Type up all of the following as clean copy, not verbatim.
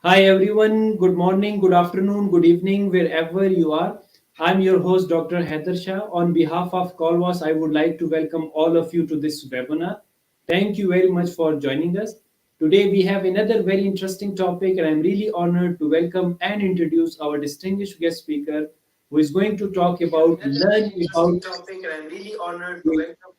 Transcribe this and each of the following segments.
Hi everyone, good morning, good afternoon, good evening, wherever you are. I'm your host, Dr. Haider Shah. On behalf of Colwas, I would like to welcome all of you to this webinar. Thank you very much for joining us. Today we have another very interesting topic, and I'm really honored to welcome and introduce our distinguished guest speaker who is going to talk about Another learn very about interesting topic, and I'm really honored to welcome.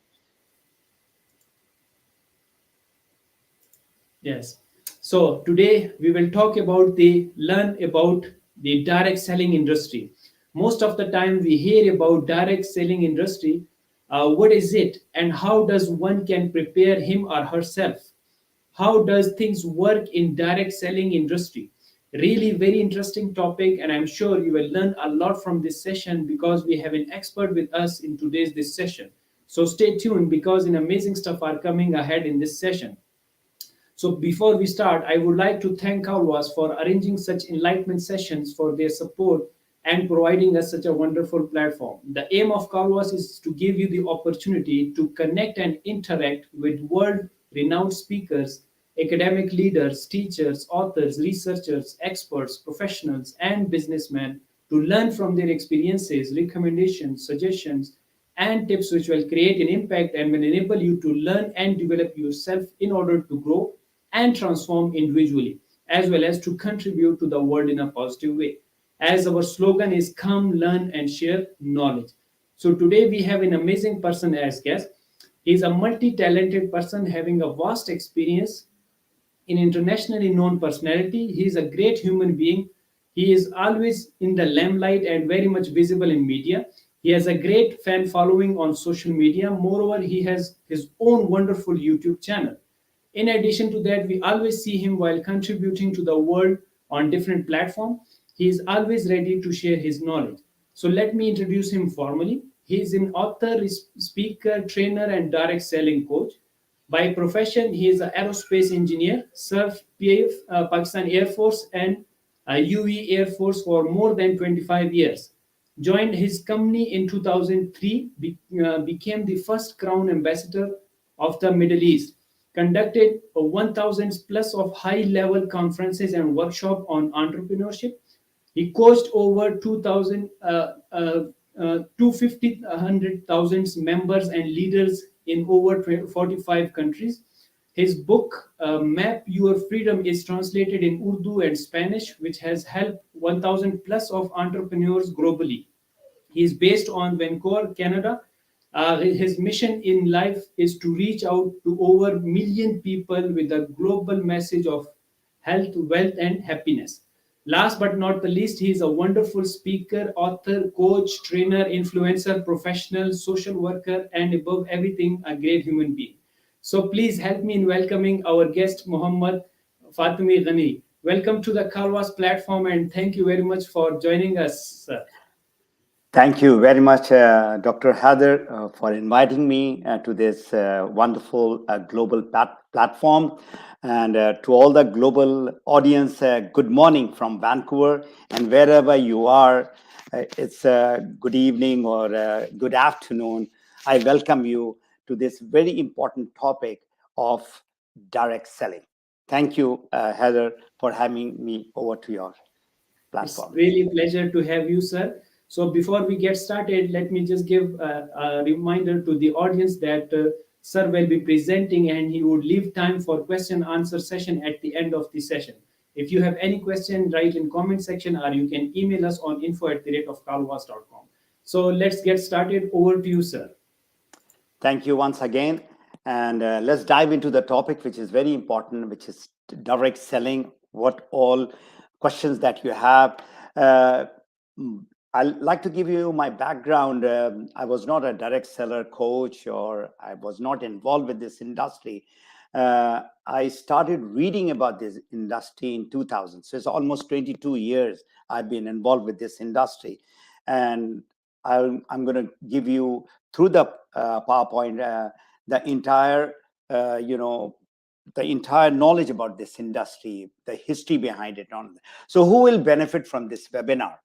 Yes. So today we will talk about the learn about the direct selling industry. Most of the time we hear about direct selling industry. What is it and how does one can prepare him or herself? How does things work in direct selling industry? Really very interesting topic, and I'm sure you will learn a lot from this session because we have an expert with us in today's this session. So stay tuned because an amazing stuff are coming ahead in this session. So before we start, I would like to thank Kalwas for arranging such enlightenment sessions for their support and providing us such a wonderful platform. The aim of Kalwas is to give you the opportunity to connect and interact with world-renowned speakers, academic leaders, teachers, authors, researchers, experts, professionals, and businessmen to learn from their experiences, recommendations, suggestions, and tips which will create an impact and will enable you to learn and develop yourself in order to grow and transform individually, as well as to contribute to the world in a positive way. As our slogan is come, learn, and share knowledge. So today we have an amazing person as guest. He is a multi-talented person having a vast experience an internationally known personality. He is a great human being. He is always in the limelight and very much visible in media. He has a great fan following on social media. Moreover, he has his own wonderful YouTube channel. In addition to that, we always see him while contributing to the world on different platforms. He is always ready to share his knowledge. So let me introduce him formally. He is an author, speaker, trainer, and direct selling coach. By profession, he is an aerospace engineer, served PAF, Pakistan Air Force and UE Air Force for more than 25 years. Joined his company in 2003, became the first Crown Ambassador of the Middle East, conducted 1,000 plus of high-level conferences and workshops on entrepreneurship. He coached over 2,000, 250, members and leaders in over 45 countries. His book, Map Your Freedom, is translated in Urdu and Spanish, which has helped 1,000 plus of entrepreneurs globally. He is based on Vancouver, Canada. His mission in life is to reach out to over a million people with a global message of health, wealth, and happiness. Last but not the least, he is a wonderful speaker, author, coach, trainer, influencer, professional, social worker, and above everything, a great human being. So please help me in welcoming our guest, Mohammad Fatemi Ghani. Welcome to the Kalwas platform, and thank you very much for joining us, sir. Thank you very much, Dr. Haider, for inviting me to this wonderful global platform. And to all the global audience, good morning from Vancouver. And wherever you are, it's good evening or good afternoon. I welcome you to this very important topic of direct selling. Thank you, Heather, for having me over to your It's platform. really a pleasure to have you, sir. So before we get started, let me just give a reminder to the audience that sir will be presenting and he would leave time for question answer session at the end of the session. If you have any question, write in comment section or you can email us on info@kalwas.com. So let's get started. Over to you, sir. Thank you once again. And let's dive into the topic, which is very important, which is direct selling. What all questions that you have. Uh, I'd like to give you my background. I was not a direct seller coach or I was not involved with this industry. I started reading about this industry in 2000. So it's almost 22 years I've been involved with this industry. And I'm going to give you through the PowerPoint the entire, you know, the entire knowledge about this industry, the history behind it. So who will benefit from this webinar?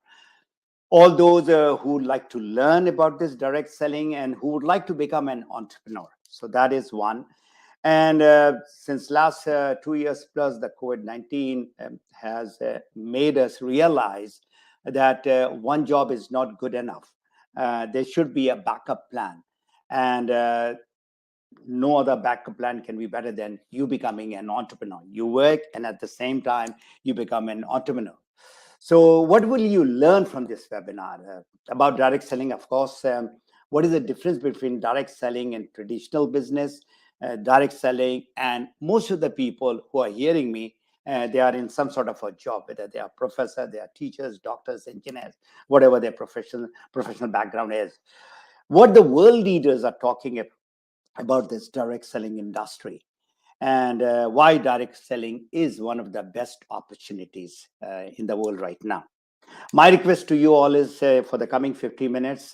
All those who would like to learn about this direct selling and who would like to become an entrepreneur. So that is one. And since last 2 years plus, the COVID-19 has made us realize that one job is not good enough. There should be a backup plan. And no other backup plan can be better than you becoming an entrepreneur. You work, and at the same time, you become an entrepreneur. So, what will you learn from this webinar about direct selling? Of course, what is the difference between direct selling and traditional business? Direct selling, and most of the people who are hearing me, they are in some sort of a job, whether they are professor, they are teachers, doctors, engineers, whatever their professional background is. What the world leaders are talking about this direct selling industry, and why direct selling is one of the best opportunities in the world right now. My request to you all is for the coming 50 minutes,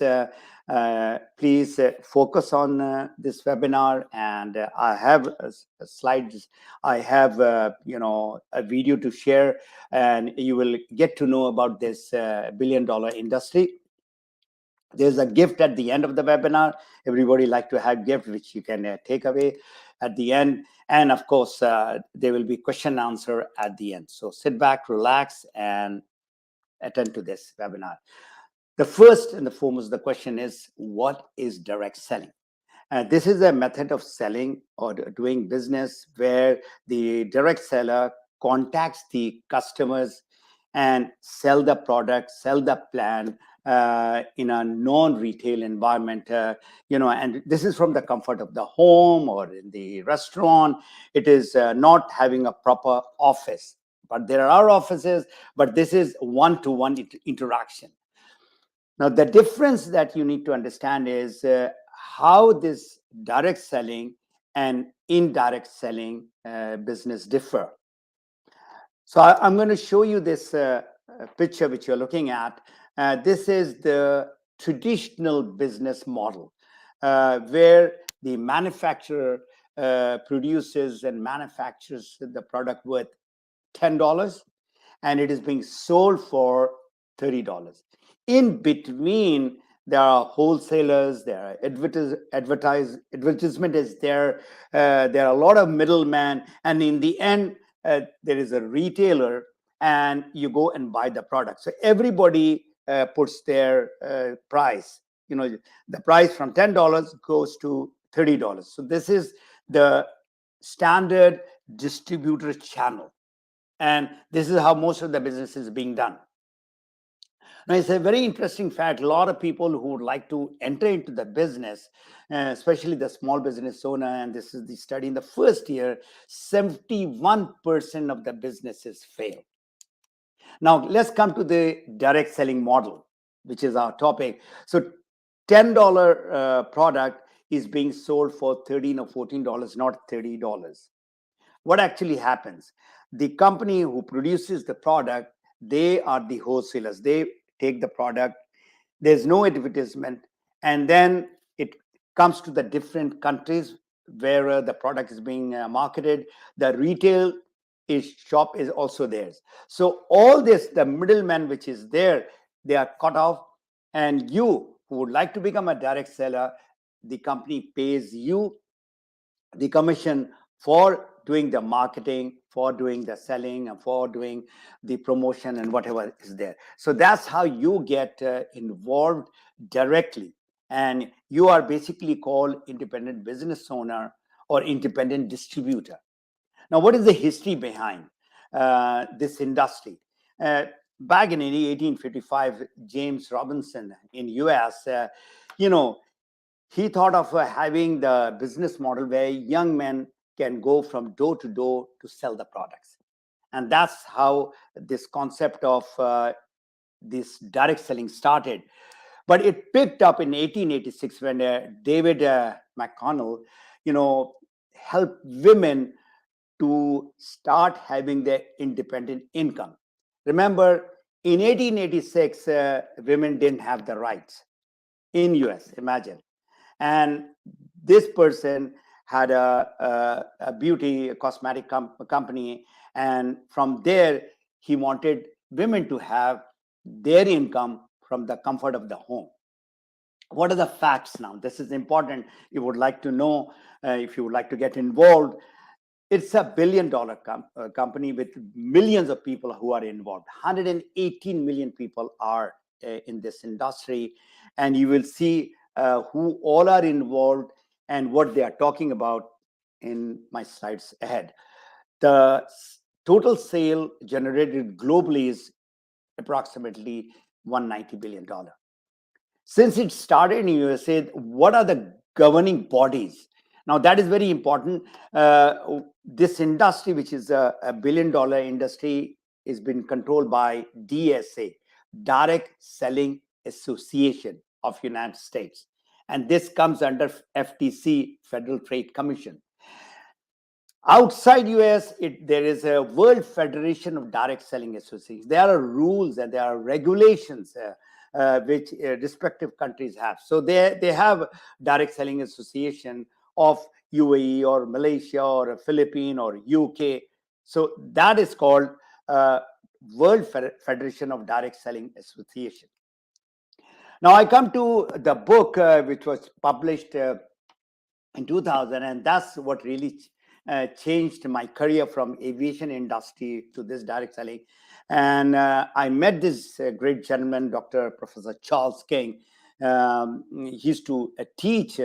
please focus on this webinar, and I have slides, I have a video to share, and you will get to know about this billion-dollar industry. There's a gift at the end of the webinar. Everybody like to have gift which you can take away at the end. And of course, there will be question and answer at the end. So sit back, relax, and attend to this webinar. The first and the foremost, the question is, what is direct selling? This is a method of selling or doing business where the direct seller contacts the customers and sell the product, sell the plan in a non-retail environment. And this is from the comfort of the home or in the restaurant. It is not having a proper office, but there are offices, but this is one-to-one interaction. Now, the difference that you need to understand is how this direct selling and indirect selling business differ. So I'm going to show you this picture which you're looking at. This is the traditional business model where the manufacturer produces and manufactures the product worth $10, and it is being sold for $30. In between, there are wholesalers, there are advertisement is there, there are a lot of middlemen, and in the end, there is a retailer, and you go and buy the product. So everybody puts their price. The price from $10 goes to $30. So this is the standard distributor channel. And this is how most of the business is being done. Now, it's a very interesting fact. A lot of people who would like to enter into the business, especially the small business owner, and this is the study in the first year, 71% of the businesses fail. Now, let's come to the direct selling model, which is our topic. So, $10 product is being sold for $13 or $14, not $30. What actually happens? The company who produces the product, they are the wholesalers. They take the product. There's no advertisement. And then it comes to the different countries where the product is being marketed. The retail shop is also theirs. So all this, the middleman which is there, they are cut off. And you who would like to become a direct seller, the company pays you the commission for doing the marketing, for doing the selling, and for doing the promotion and whatever is there. So that's how you get involved directly. And you are basically called independent business owner or independent distributor. Now, what is the history behind this industry? Back in 1855, James Robinson in US, he thought of having the business model where young men can go from door to door to sell the products. And that's how this concept of this direct selling started. But it picked up in 1886 when David McConnell, helped women to start having their independent income. Remember, in 1886, women didn't have the rights in US, imagine. And this person had a beauty cosmetic company, and from there he wanted women to have their income from the comfort of the home. What are the facts now? This is important. You would like to know, if you would like to get involved. It's a billion-dollar company with millions of people who are involved. 118 million people are in this industry, and you will see who all are involved and what they are talking about in my slides ahead. The total sale generated globally is approximately $190 billion. Since it started in USA, what are the governing bodies? Now that is very important. This industry, which is a billion-dollar industry, is been controlled by DSA, Direct Selling Association of United States, and this comes under FTC, Federal Trade Commission. Outside US, there is a World Federation of Direct Selling Associations. There are rules and there are regulations which respective countries have. So they have Direct Selling Association of UAE or Malaysia or Philippines or UK. So that is called uh, World Federation of Direct Selling Association. Now I come to the book which was published in 2000, and that's what really changed my career from aviation industry to this direct selling. And I met this great gentleman, Dr. Professor Charles King. He used to teach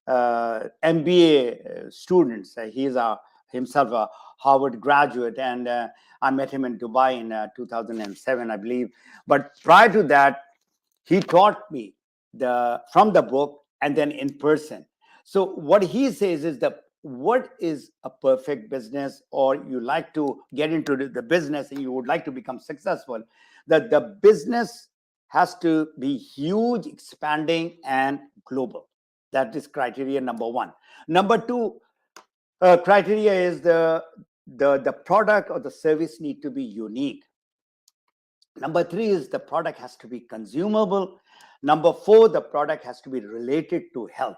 MBA students. He is himself a Harvard graduate, and I met him in Dubai in 2007, I believe. But prior to that, he taught me from the book and then in person. So what he says is that what is a perfect business, or you like to get into the business and you would like to become successful, that the business has to be huge, expanding, and global. That is criteria number one. Number two, criteria is the product or the service need to be unique. Number three is the product has to be consumable. Number four, the product has to be related to health.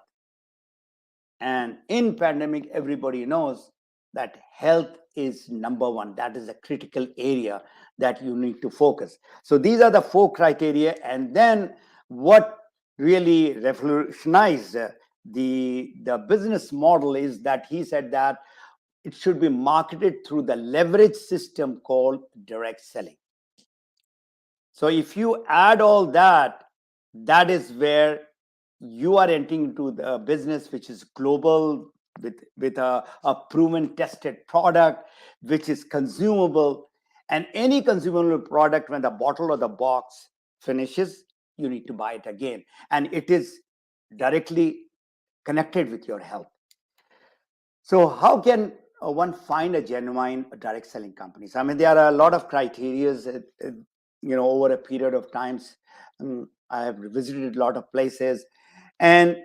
And in pandemic, everybody knows that health is number one. That is a critical area that you need to focus. So these are the four criteria. And then what really revolutionized the business model is that he said that it should be marketed through the leverage system called direct selling. So if you add all that, that is where you are entering into the business which is global, with a proven tested product which is consumable. And any consumable product, when the bottle or the box finishes, you need to buy it again. And it is directly connected with your health. So how can one find a genuine direct selling companies? I mean, there are a lot of criterias, over a period of times. I have visited a lot of places, and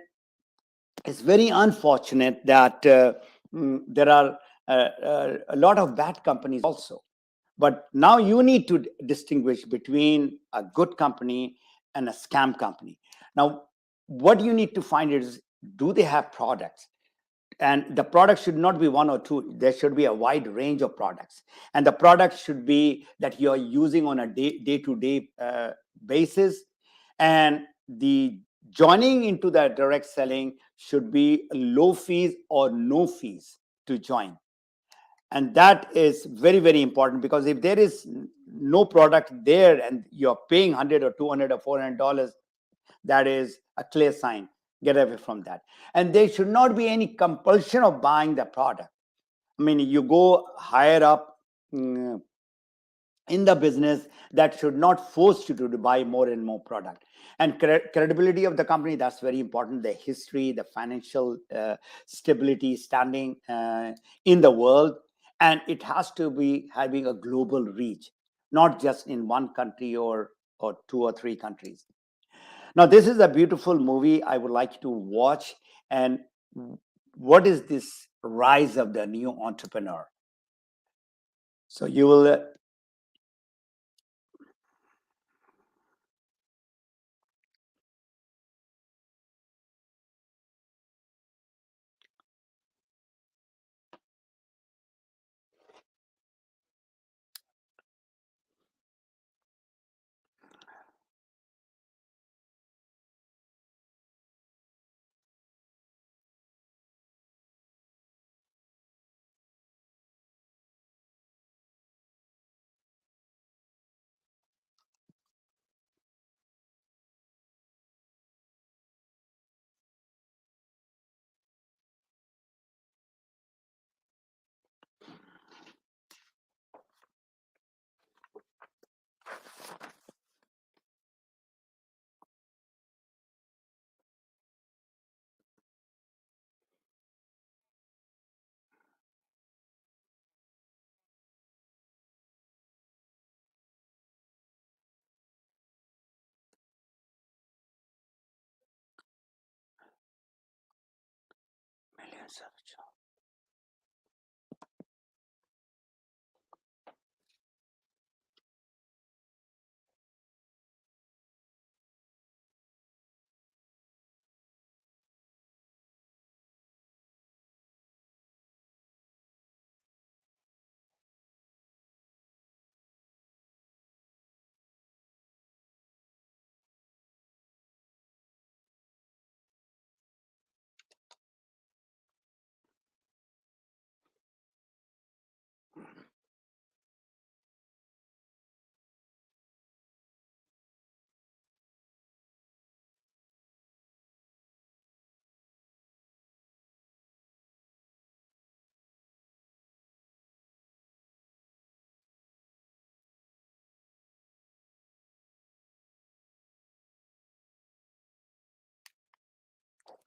it's very unfortunate that there are a lot of bad companies also. But now you need to distinguish between a good company and a scam company. Now, what you need to find is, do they have products? And the product should not be one or two. There should be a wide range of products, and the product should be that you're using on a day-to-day basis. And the joining into the direct selling should be low fees or no fees to join. And that is very, very important, because if there is no product there and you're paying 100 or 200 or $400, that is a clear sign. Get away from that. And there should not be any compulsion of buying the product. I mean, you go higher up mm, in the business, that should not force you to buy more and more product. And credibility of the company, that's very important. The history, the financial stability, standing in the world. And it has to be having a global reach, not just in one country or two or three countries. Now, this is a beautiful movie I would like to watch. And what is this rise of the new entrepreneur? So you will.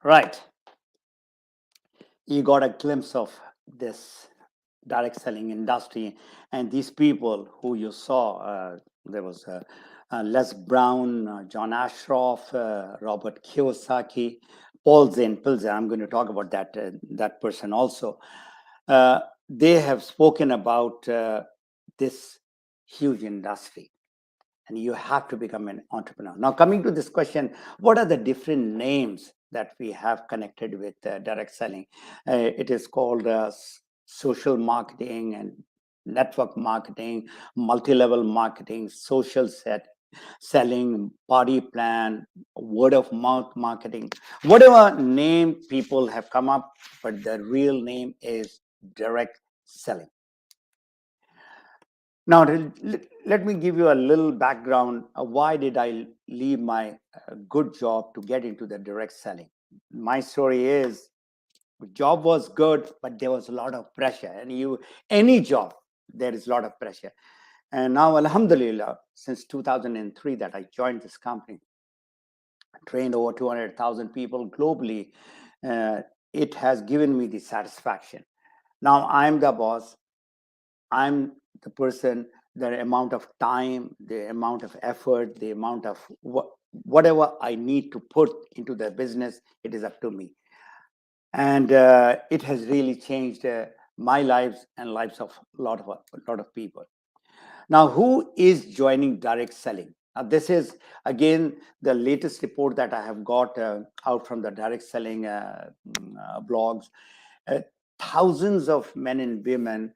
Right. You got a glimpse of this direct selling industry and these people who you saw. There was Les Brown, John Ashroff, Robert Kiyosaki, Paul Zane Pilzer. I'm going to talk about that person also. They have spoken about this huge industry, and you have to become an entrepreneur. Now, coming to this question, what are the different names that we have connected with direct selling? It is called social marketing and network marketing, multi-level marketing, social selling, party plan, word of mouth marketing, whatever name people have come up, but the real name is direct selling. Now, let me give you a little background. Why did I leave my good job to get into the direct selling? My story is, job was good, but there was a lot of pressure. And any job, there is a lot of pressure. And now, Alhamdulillah, since 2003 that I joined this company, trained over 200,000 people globally, uh, it has given me the satisfaction. Now I'm the boss. I'm the person, the amount of time, the amount of effort, the amount of whatever I need to put into the business, it is up to me. And it has really changed my lives and lives of a lot of people. Now, who is joining direct selling? This is again the latest report that I have got out from the direct selling blogs. uh, Thousands of men and women,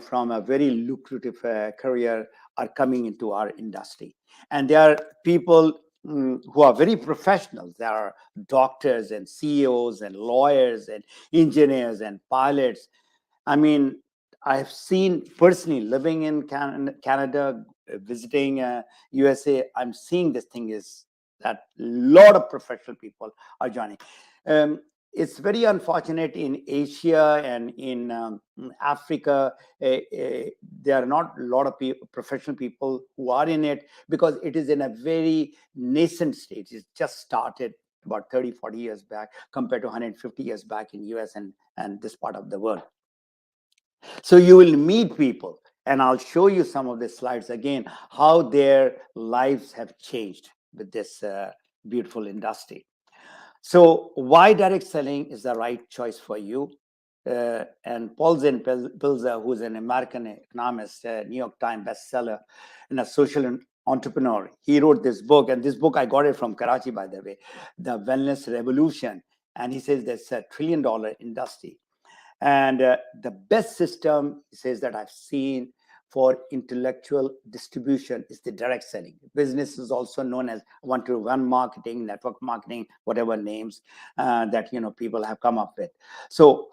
from a very lucrative career, are coming into our industry, and there are people who are very professionals. There are doctors and CEOs and lawyers and engineers and pilots. I mean, I've seen personally living in Canada, visiting USA. I'm seeing this thing is that a lot of professional people are joining. Um, it's very unfortunate in Asia and in Africa. There are not a lot of professional people who are in it because it is in a very nascent stage. It's just started about 30, 40 years back compared to 150 years back in US and this part of the world. So you will meet people, and I'll show you some of the slides again, how their lives have changed with this beautiful industry. So why direct selling is the right choice for you? And Paul Zane Pilzer, who's an American economist, New York Times bestseller, and a social entrepreneur, he wrote this book. And this book, I got it from Karachi, by the way, The Wellness Revolution. And he says there's a $1 trillion industry. And the best system, he says, that I've seen for intellectual distribution is the direct selling. Business is also known as one-to-one marketing, network marketing, whatever names that people have come up with. So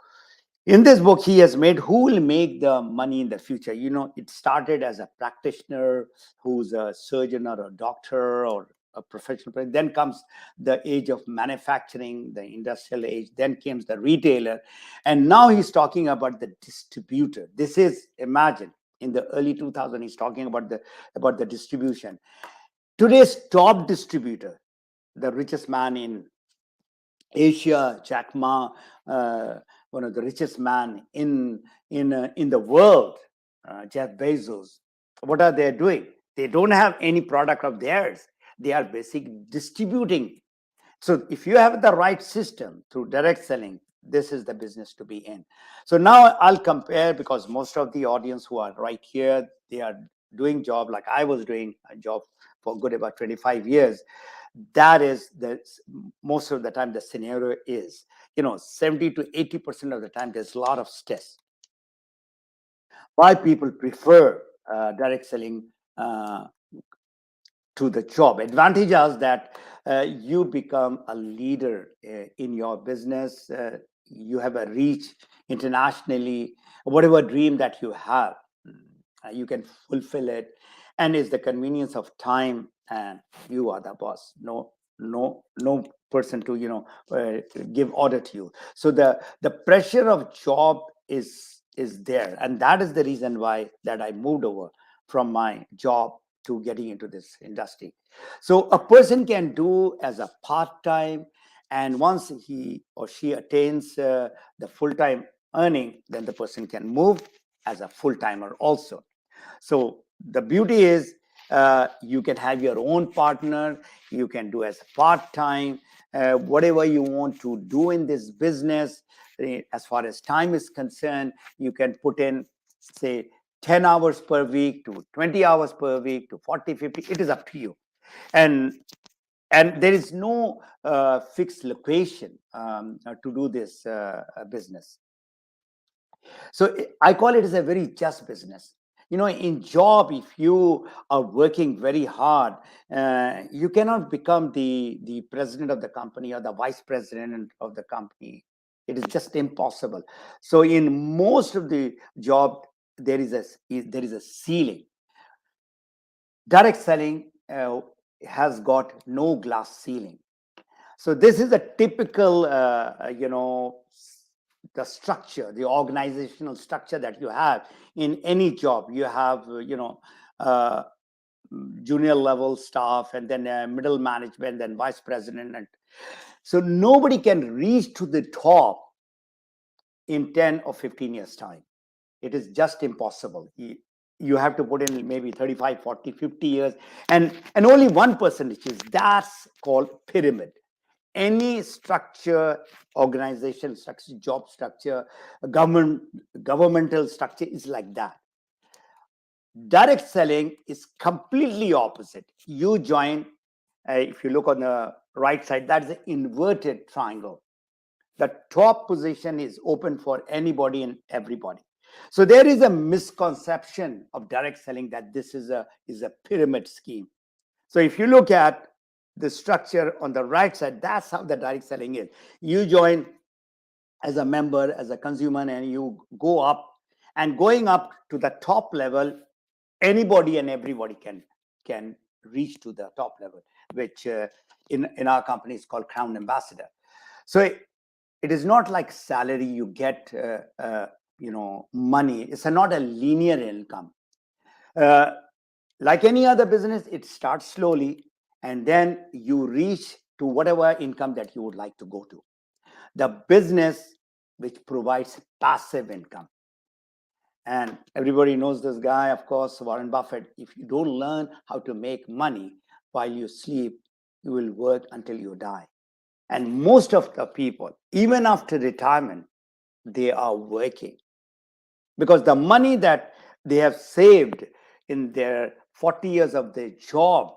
in this book, he has made who will make the money in the future. It started as a practitioner who's a surgeon or a doctor or a professional person. Then comes the age of manufacturing, the industrial age. Then comes the retailer. And now he's talking about the distributor. This is, imagine, in the early 2000s, he's talking about the distribution. Today's top distributor, the richest man in Asia, Jack Ma, one of the richest man in the world, Jeff Bezos. What are they doing? They don't have any product of theirs. They are basically distributing. So if you have the right system through direct selling, this is the business to be in. So now I'll compare, because most of the audience who are right here, they are doing job like I was doing a job for good about 25 years. That is the most of the time the scenario is, 70 to 80% of the time there's a lot of stress. Why people prefer direct selling to the job? Advantage is that you become a leader in your business. You have a reach internationally. Whatever dream that you have, you can fulfill it, and it's the convenience of time, and you are the boss. No person to give order to you. So the pressure of job is there, and that is the reason why that I moved over from my job to getting into this industry. So a person can do as a part-time, and once he or she attains the full-time earning, then the person can move as a full-timer also. So the beauty is, you can have your own partner, you can do as part-time, whatever you want to do in this business. As far as time is concerned, you can put in, say, 10 hours per week to 20 hours per week to 40, 50. It is up to you. And there is no fixed location to do this business. So I call it as a very just business. In job, if you are working very hard, you cannot become the president of the company or the vice president of the company. It is just impossible. So in most of the job, there is a ceiling. Direct selling has got no glass ceiling. So this is a typical, the structure, the organizational structure that you have in any job. You have, uh, junior level staff, and then middle management, then vice president. And so nobody can reach to the top in 10 or 15 years time. It is just impossible. You have to put in maybe 35, 40, 50 years, and only 1%, which is that's called pyramid. Any structure, organization structure, job structure, governmental structure is like that. Direct selling is completely opposite. You join, if you look on the right side, that's the inverted triangle. The top position is open for anybody and everybody. So there is a misconception of direct selling that this is a pyramid scheme. So if you look at the structure on the right side, that's how the direct selling is. You join as a member, as a consumer, and you go up. And going up to the top level, anybody and everybody can reach to the top level, which in our company is called Crown Ambassador. So it is not like salary you get, money. It's not a linear income. Uh, like any other business, it starts slowly, and then you reach to whatever income that you would like to go to. The business which provides passive income. And everybody knows this guy, of course, Warren Buffett. If you don't learn how to make money while you sleep, you will work until you die. And most of the people, even after retirement, they are working, because the money that they have saved in their 40 years of their job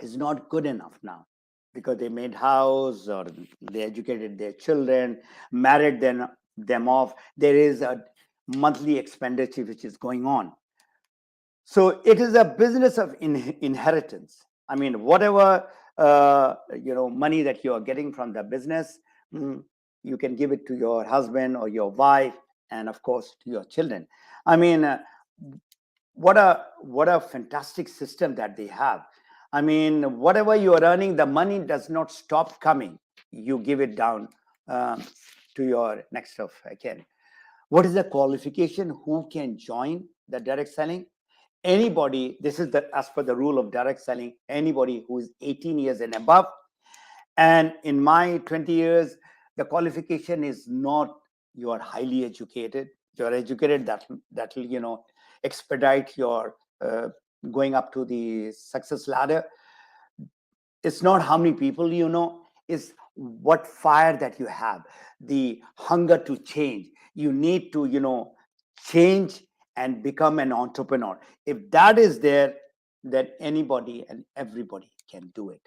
is not good enough now, because they made house, or they educated their children, married them off. There is a monthly expenditure which is going on. So it is a business of inheritance. I mean, whatever money that you are getting from the business, you can give it to your husband or your wife, and of course to your children. I mean, what a fantastic system that they have. I mean, whatever you are earning, the money does not stop coming. You give it down um, to your next of kin. What is the qualification? Who can join the direct selling? Anybody. This is the as per the rule of direct selling. Anybody who is 18 years and above. And in my 20 years, the qualification is not you are highly educated. You are educated, that will expedite your going up to the success ladder. It's not how many people you know, it's what fire that you have, the hunger to change. You need to, change and become an entrepreneur. If that is there, then anybody and everybody can do it.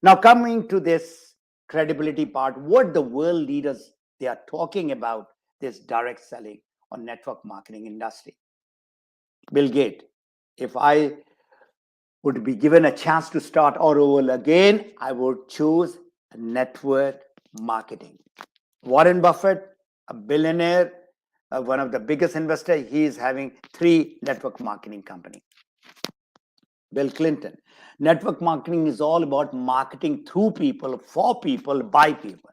Now, coming to this credibility part, what the world leaders they are talking about this direct selling or network marketing industry. Bill Gates, if I would be given a chance to start all over again, I would choose network marketing. Warren Buffett, a billionaire, one of the biggest investors, he is having 3 network marketing companies. Bill Clinton. Network marketing is all about marketing through people, for people, by people.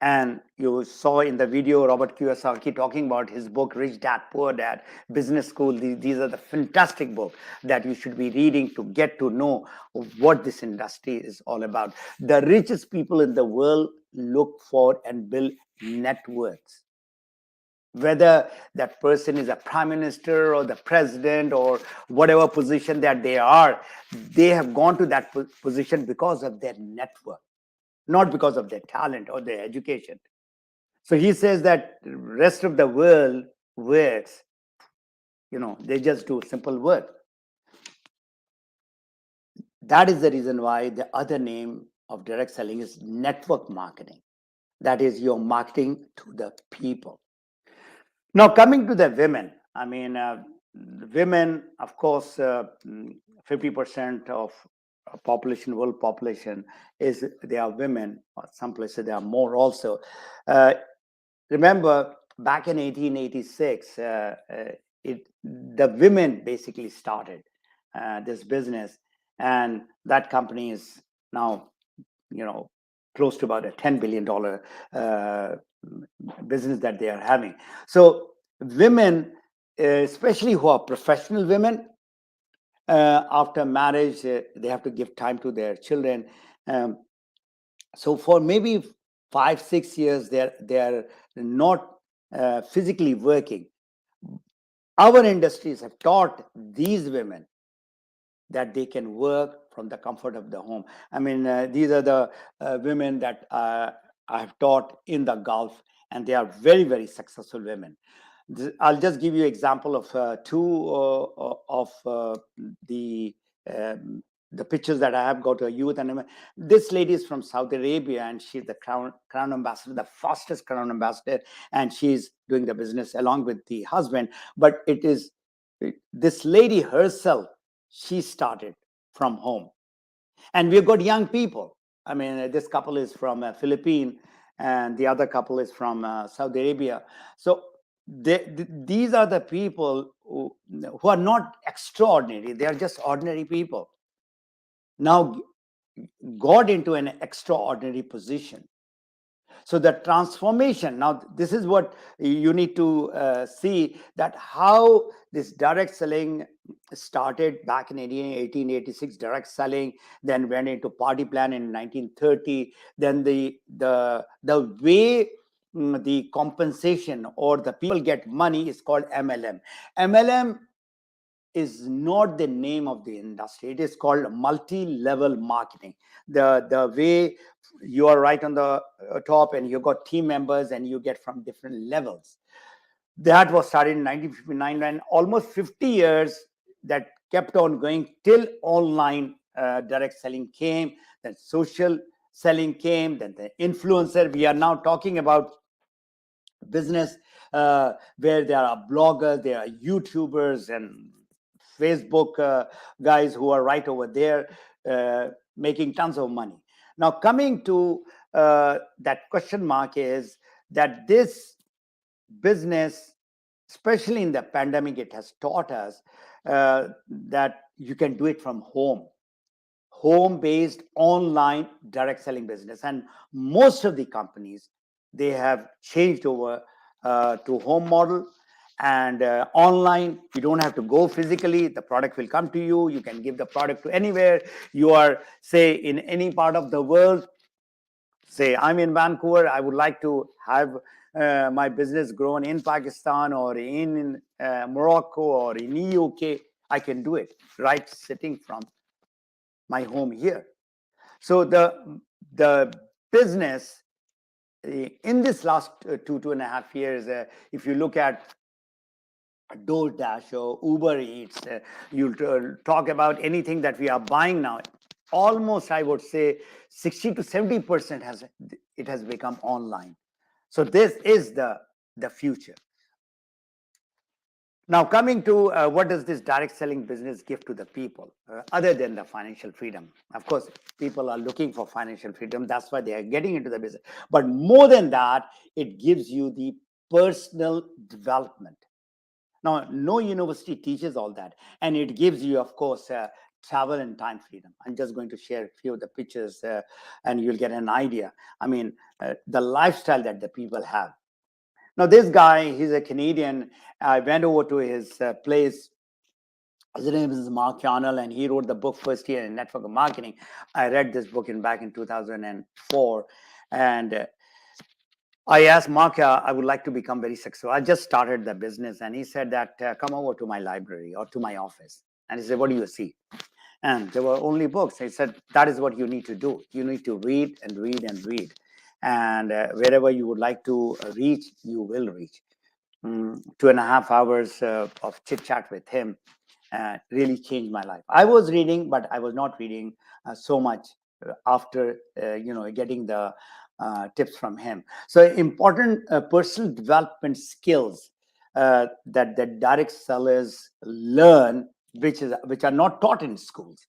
And you saw in the video Robert Kiyosaki talking about his book, Rich Dad, Poor Dad, Business School. These are the fantastic books that you should be reading to get to know what this industry is all about. The richest people in the world look for and build networks. Whether that person is a prime minister or the president or whatever position that they have gone to that position because of their network, not because of their talent or their education. So he says that the rest of the world works, they just do simple work. That is the reason why the other name of direct selling is network marketing. That is, you're marketing to the people. Now, coming to the women, I mean, women, of course, 50% of world population they are women. Some places there are more also. Uh, Remember, back in 1886, the women basically started this business, and that company is now, close to about a $10 billion business that they are having. So women, especially who are professional women, after marriage, they have to give time to their children. Um, so for maybe 5-6 years, they are not physically working. Our industries have taught these women that they can work from the comfort of the home. I mean, these are the women that I have taught in the Gulf, and they are very, very successful women. I'll just give you example of two of the um, the pictures that I have got a youth. And this lady is from Saudi Arabia, and she's the crown ambassador, the fastest crown ambassador, and she's doing the business along with the husband. But this lady herself, she started from home. And we've got young people. I mean, this couple is from Philippines, and the other couple is from Saudi Arabia. So these are the people who are not extraordinary. They are just ordinary people. Now got into an extraordinary position. So the transformation, now this is what you need to see, that how this direct selling started back in 1886, direct selling, then went into party plan in 1930. Then the way the compensation or the people get money is called MLM. MLM is not the name of the industry. It is called multi-level marketing. The way you are right on the top, and you got team members, and you get from different levels. That was started in 1959, and almost 50 years that kept on going till online direct selling came, then social selling came, then the influencer. We are now talking about business where there are bloggers, there are YouTubers, and Facebook guys who are right over there making tons of money. Now, coming to that question mark is that this business, especially in the pandemic, it has taught us that you can do it from home-based online direct selling business. And most of the companies, they have changed over to home model and online. You don't have to go physically. The product will come to you. You can give the product to anywhere. You are, say, in any part of the world. Say, I'm in Vancouver. I would like to have my business grown in Pakistan or in Morocco or in UK. I can do it right sitting from my home here. So the business in this last 2.5 years, if you look at DoorDash or Uber Eats, you talk about anything that we are buying now, almost I would say 60 to 70% has become online. So this is the future. Now, coming to what does this direct selling business give to the people, other than the financial freedom? Of course, people are looking for financial freedom. That's why they are getting into the business. But more than that, it gives you the personal development. Now, no university teaches all that. And it gives you, of course, travel and time freedom. I'm just going to share a few of the pictures and you'll get an idea. I mean, the lifestyle that the people have. Now, this guy, he's a Canadian. I went over to his place. His name is Mark Yarnell, and he wrote the book First Year in Network Marketing. I read this book back in 2004. And I asked Mark, I would like to become very successful. I just started the business. And he said that, come over to my library or to my office. And he said, what do you see? And there were only books. He said, that is what you need to do. You need to read and read and read. And wherever you would like to reach, you will reach. 2.5 hours of chit chat with him really changed my life. I was reading, but I was not reading so much after getting the tips from him. So important personal development skills that the direct sellers learn, which are not taught in schools.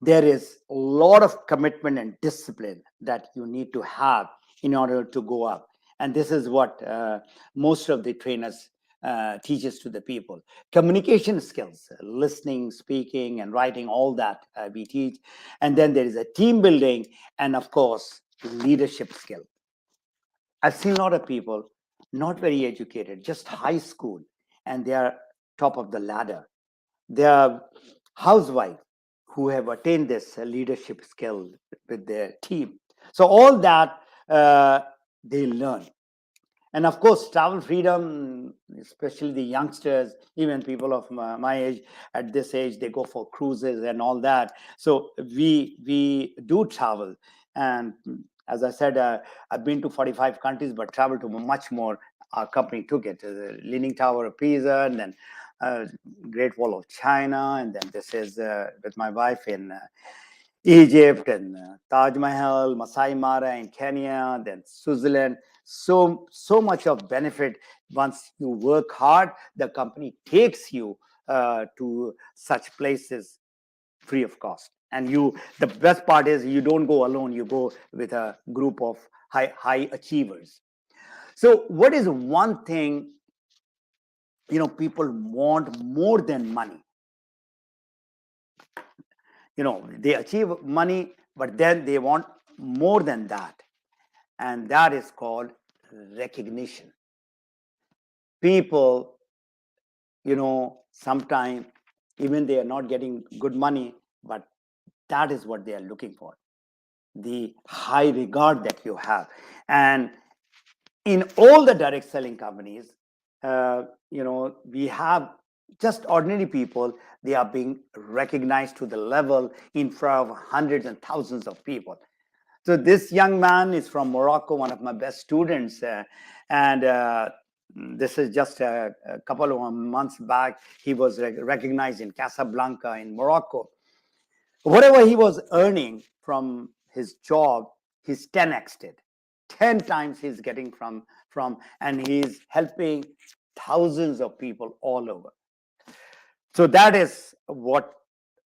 There is a lot of commitment and discipline that you need to have in order to go up. And this is what most of the trainers teaches to the people. Communication skills, listening, speaking, and writing, all that we teach. And then there is a team building and, of course, leadership skill. I've seen a lot of people not very educated, just high school, and they are top of the ladder. They are housewives who have attained this leadership skill with their team. So all that they learn. And of course, travel freedom, especially the youngsters, even people of my age, at this age, they go for cruises and all that. So we do travel. And as I said, I've been to 45 countries, but traveled to much more. Our company took it, the Leaning Tower of Pisa, and then Great Wall of China. And then this is with my wife in Egypt, and Taj Mahal, Masai Mara in Kenya, then Switzerland. So much of benefit. Once you work hard, the company takes you to such places free of cost. And the best part is you don't go alone. You go with a group of high achievers. So, what is one thing people want more than money? They achieve money, but then they want more than that, and that is called recognition. People, sometimes even they are not getting good money, but that is what they are looking for, the high regard that you have. And in all the direct selling companies, we have just ordinary people. They are being recognized to the level in front of hundreds and thousands of people. So this young man is from Morocco, one of my best students, and this is just a couple of months back. He was recognized in Casablanca in Morocco. Whatever he was earning from his job, he's 10x'd it. 10 times he's getting from, and he's helping thousands of people all over. So that is what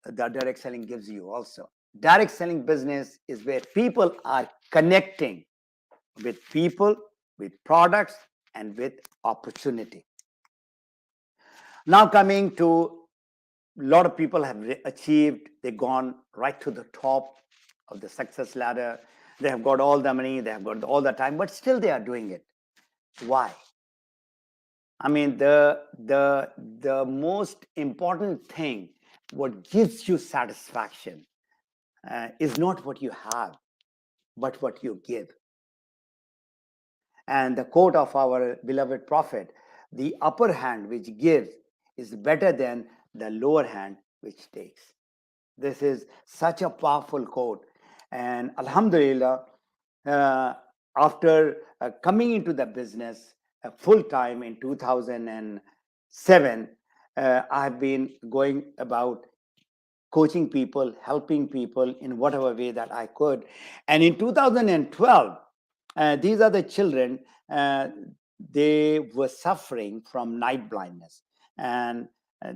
the direct selling gives you also. Direct selling business is where people are connecting with people, with products, and with opportunity. Now coming to, a lot of people have achieved, they've gone right to the top of the success ladder. They have got all the money, they have got all the time, but still they are doing it. Why? I mean, the most important thing, what gives you satisfaction, is not what you have, but what you give. And the quote of our beloved prophet, the upper hand which gives is better than the lower hand which takes. This is such a powerful quote. And Alhamdulillah, uh, after coming into the business full time in 2007, I've been going about coaching people, helping people in whatever way that I could. And in 2012, these are the children, uh, they were suffering from night blindness. And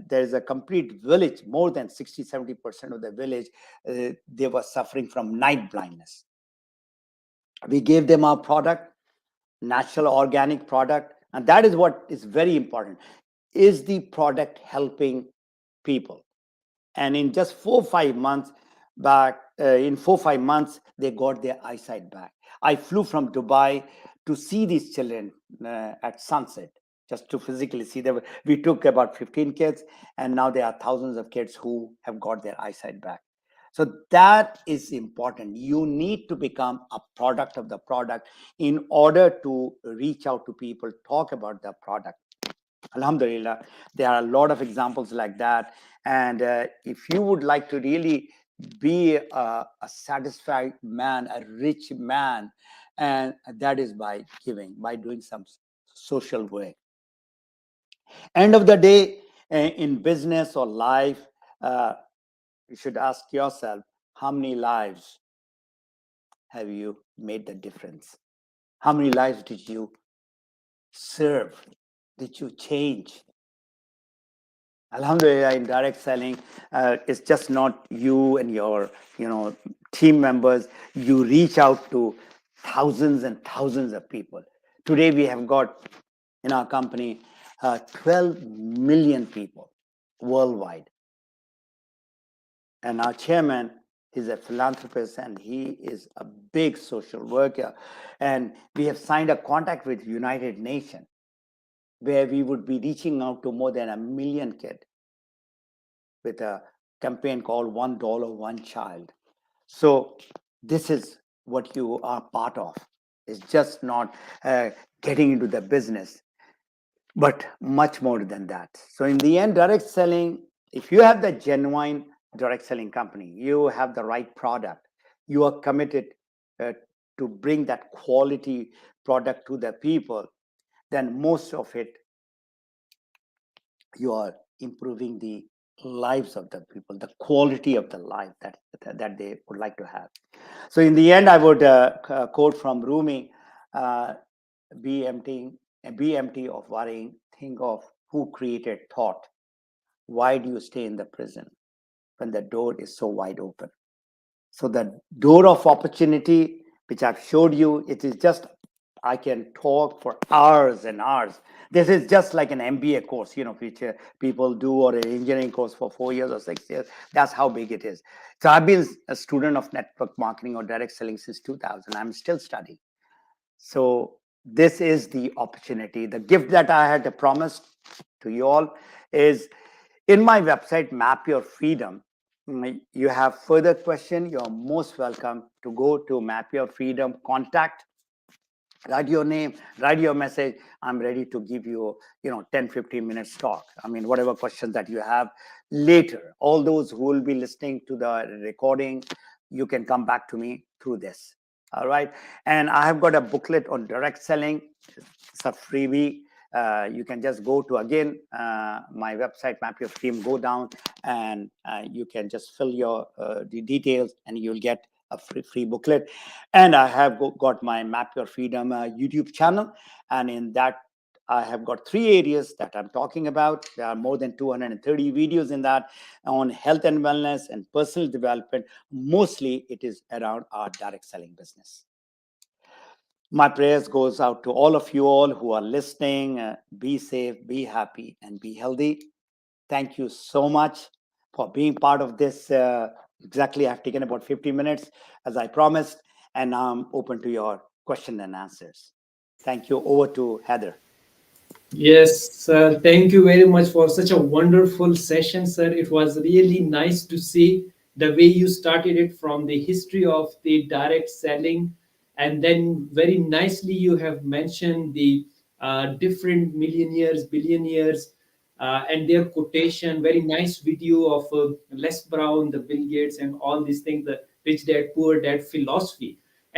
there's a complete village, more than 60-70% of the village, they were suffering from night blindness. We gave them our product, natural organic product, and that is what is very important. Is the product helping people? And in just 4 5 months back, in 4 5 months, they got their eyesight back. I flew from Dubai to see these children at sunset, just to physically see them. We took about 15 kids, and now there are thousands of kids who have got their eyesight back. So that is important. You need to become a product of the product in order to reach out to people, talk about the product. Alhamdulillah, there are a lot of examples like that. And if you would like to really be a satisfied man, a rich man, and that is by giving, by doing some social work. End of the day, in business or life, uh, you should ask yourself, how many lives have you made the difference? How many lives did you serve? Did you change? Alhamdulillah, in direct selling, it's just not you and your, team members. You reach out to thousands and thousands of people. Today, we have got in our company 12 million people worldwide, and our chairman is a philanthropist and he is a big social worker. And we have signed a contract with United Nations where we would be reaching out to more than 1 million kids with a campaign called $1 one child. So this is what you are part of. It's just not getting into the business, but much more than that. So in the end, direct selling, if you have the genuine direct selling company, you have the right product, you are committed uh, to bring that quality product to the people, then most of it you are improving the lives of the people, the quality of the life that they would like to have. So in the end, I would quote from Rumi, uh, be empty, be empty of worrying, think of who created thought. Why do you stay in the prison when the door is so wide open? So the door of opportunity, which I've showed you, it is just, I can talk for hours and hours. This is just like an MBA course, which people do, or an engineering course for 4 years or 6 years. That's how big it is. So I've been a student of network marketing or direct selling since 2000. I'm still studying. So this is the opportunity. The gift that I had promised to you all is in my website, Map Your Freedom. You have further question, you're most welcome to go to Map Your Freedom, contact, write your name, write your message. I'm ready to give you 10-15 minutes talk. I mean, whatever questions that you have later, all those who will be listening to the recording, you can come back to me through this. All right. And I have got a booklet on direct selling. It's a freebie. You can just go to, again, my website, Map Your Freedom, go down, and you can just fill your the details, and you'll get a free booklet. And I have got my Map Your Freedom YouTube channel, and in that I have got 3 areas that I'm talking about. There are more than 230 videos in that on health and wellness and personal development. Mostly it is around our direct selling business. My prayers goes out to all of you all who are listening. Be safe, be happy, and be healthy. Thank you so much for being part of this. Exactly, I've taken about 50 minutes as I promised, and now I'm open to your question and answers. Thank you. Over to Heather. Yes, sir. Thank you very much for such a wonderful session, sir. It was really nice to see the way you started it from the history of the direct selling, and then very nicely you have mentioned the different millionaires, billionaires, and their quotation. Very nice video of Les Brown, the Bill Gates, and all these things. The rich dad poor dad philosophy.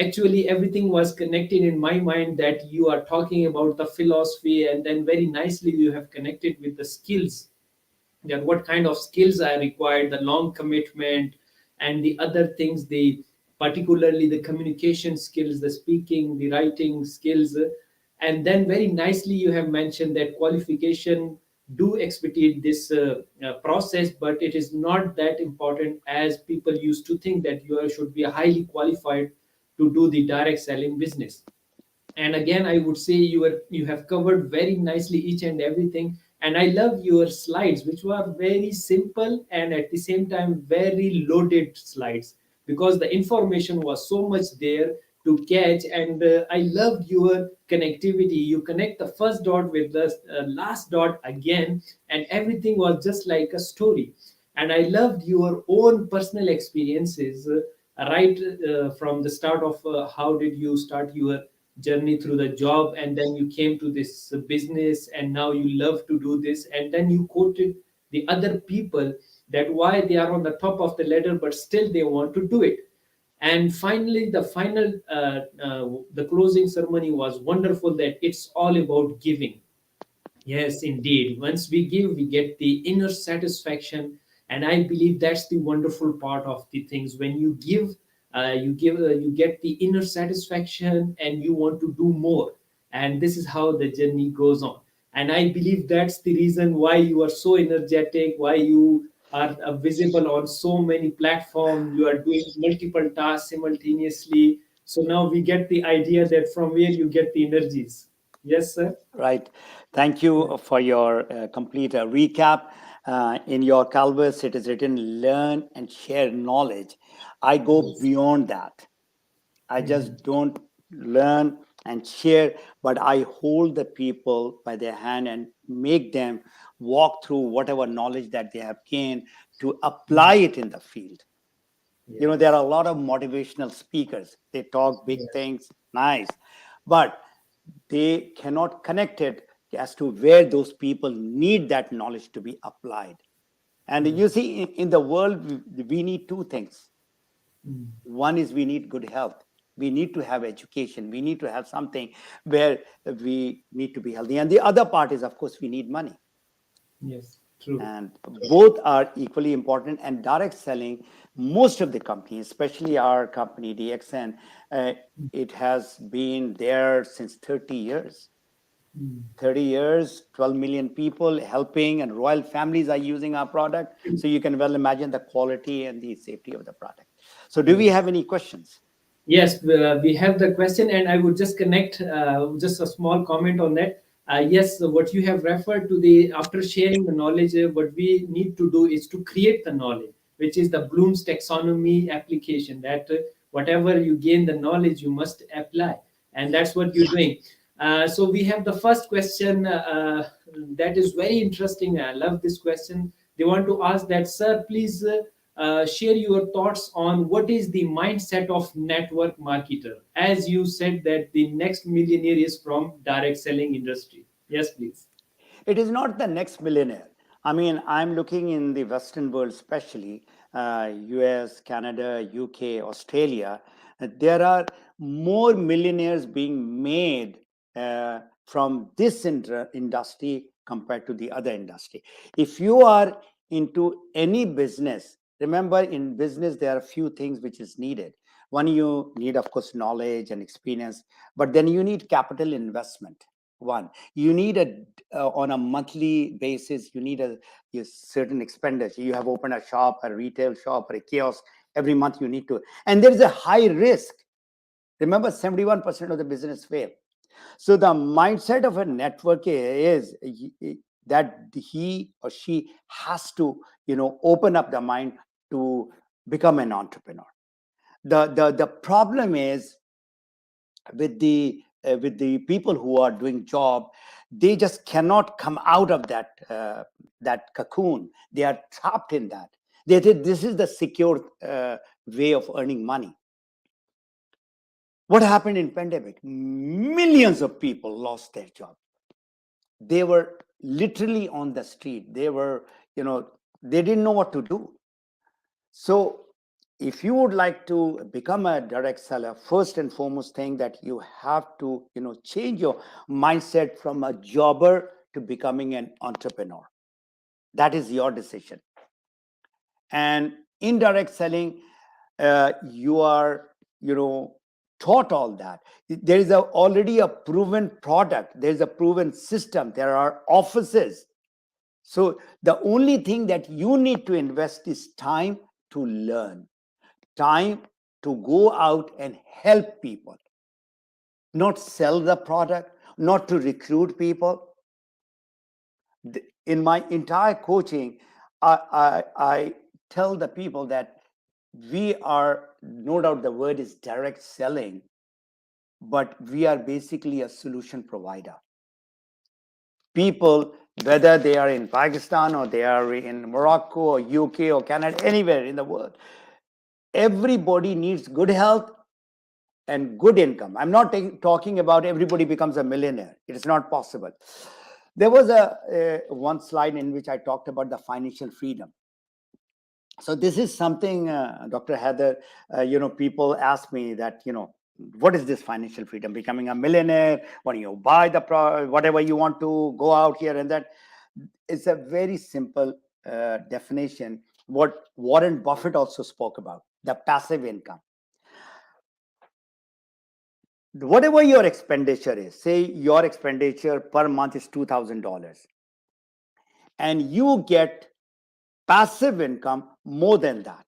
Actually everything was connected in my mind, that you are talking about the philosophy, and then very nicely you have connected with the skills, that what kind of skills are required, the long commitment and the other things, the particularly the communication skills, the speaking, the writing skills. And then very nicely you have mentioned that qualification do expedite this process, but it is not that important as people used to think, that you should be highly qualified to do the direct selling business. And again I would say you have covered very nicely each and everything. And I love your slides, which were very simple and at the same time very loaded slides, because the information was so much there to catch. And I loved your connectivity. You connect the first dot with the last dot again, and everything was just like a story. And I loved your own personal experiences, right from the start of how did you start your journey through the job, and then you came to this business, and now you love to do this. And then you quoted the other people, that why they are on the top of the ladder but still they want to do it. And finally the closing ceremony was wonderful, that it's all about giving. Yes, indeed. Once we give, we get the inner satisfaction, and I believe that's the wonderful part of the things. When you get the inner satisfaction, and you want to do more. And this is how the journey goes on. And I believe that's the reason why you are so energetic, why you are visible on so many platforms. You are doing multiple tasks simultaneously. So now we get the idea that from where you get the energies. Yes, sir. Right. Thank you for your complete recap. In your canvas, it is written learn and share knowledge. I go Yes. beyond that. I Mhm. just don't learn and share, but I hold the people by their hand and make them walk through whatever knowledge that they have gained to apply it in the field. There are Yes. a lot of motivational speakers. They talk big Yes. things, nice, but they cannot connect it as to where those people need that knowledge to be applied. And you Yes. see, in the world, we need two things. Mm. One is we need good health. We need to have education. We need to have something where we need to be healthy. And the other part is, of course, we need money. Yes. True. And both are equally important. And direct selling, most of the companies, especially our company DXN, uh, it has been there since 30 years. Mm. 30 years, 12 million people helping, and royal families are using our product. So you can well imagine the quality and the safety of the product. So do we Yes. have any questions? Yes, we have the question, and I would just connect just a small comment on that. Yes, so what you have referred to, the after sharing the knowledge, what we need to do is to create the knowledge, which is the Bloom's taxonomy application. That whatever you gain the knowledge, you must apply, and that's what you're doing. So we have the first question that is very interesting. I love this question. They want to ask that, sir, please. Share your thoughts on what is the mindset of network marketer, as you said that the next millionaire is from direct selling industry. Yes, please. It is not the next millionaire. I mean, I'm looking in the Western world, especially US, Canada, UK, Australia. There are more millionaires being made from this industry compared to the other industry. If you are into any business, remember in business, there are a few things which is needed. One, you need, of course, knowledge and experience, but then you need capital investment. One, you need on a monthly basis, you need a certain expenditure. You have opened a shop, a retail shop, or a kiosk. Every month you need to, and there is a high risk. Remember, 71% of the business fail. So the mindset of a network is that he or she has to, open up the mind to become an entrepreneur. The problem is with the people who are doing job. They just cannot come out of that cocoon. They are trapped in that. They think this is the secure way of earning money. What happened in pandemic? Millions of people lost their job. They were literally on the street. They were, they didn't know what to do. So if you would like to become a direct seller, first and foremost thing that you have to, change your mindset from a jobber to becoming an entrepreneur. That is your decision. And indirect selling, you are, taught all that. There is already a proven product. There is a proven system. There are offices. So the only thing that you need to invest is time to learn, time to go out and help people, not sell the product, not to recruit people. In my entire coaching, I tell the people that we are, no doubt the word is direct selling, but we are basically a solution provider. People, whether they are in Pakistan or they are in Morocco or UK or Canada, anywhere in the world, everybody needs good health and good income. I'm not talking about everybody becomes a millionaire. It is not possible. There was a one slide in which I talked about the financial freedom. So this is something, Dr. Haider, people ask me that, what is this financial freedom? Becoming a millionaire, when you buy the whatever you want to, go out here and that. It's a very simple definition. What Warren Buffett also spoke about, the passive income. Whatever your expenditure is, say your expenditure per month is $2,000, and you get passive income more than that.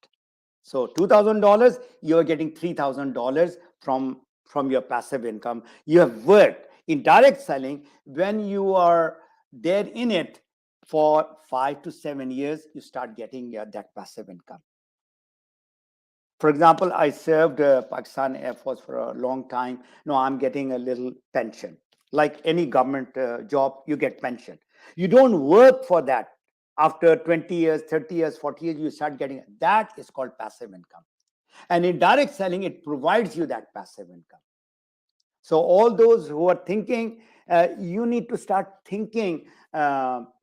So $2,000, you're getting $3,000 from your passive income. You have worked in direct selling. When you are there in it for 5 to 7 years, you start getting that passive income. For example, I served Pakistan Air Force for a long time. No, I'm getting a little pension. Like any government job, you get pension. You don't work for that. After 20 years, 30 years, 40 years, you start getting it. That is called passive income. And in direct selling, it provides you that passive income. So all those who are thinking, you need to start thinking out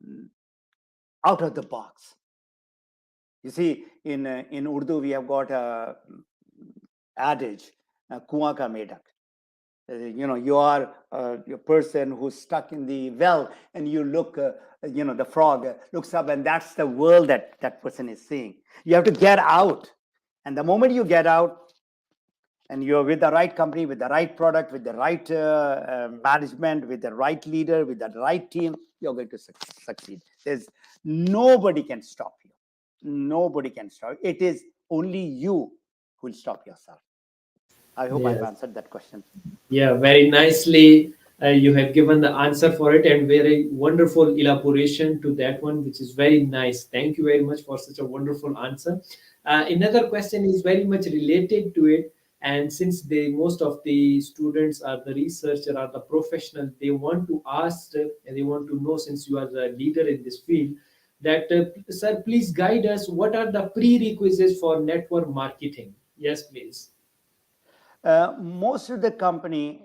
of the box. You see, in Urdu, we have got a adage, "Kuan ka medak." You are a person who's stuck in the well, and you look, the frog looks up, and that's the world that person is seeing. You have to get out. And the moment you get out, and you're with the right company, with the right product, with the right management, with the right leader, with the right team, you're going to succeed. There's nobody can stop you. Nobody can stop. It is only you who will stop yourself. I hope I've Yes. answered that question. Yeah, very nicely. You have given the answer for it and very wonderful elaboration to that one, which is very nice. Thank you very much for such a wonderful answer. Another question is very much related to it. And since most of the students are the researcher or the professional, they want to ask and they want to know, since you are the leader in this field, that sir, please guide us. What are the prerequisites for network marketing? Yes, please. Most of the company,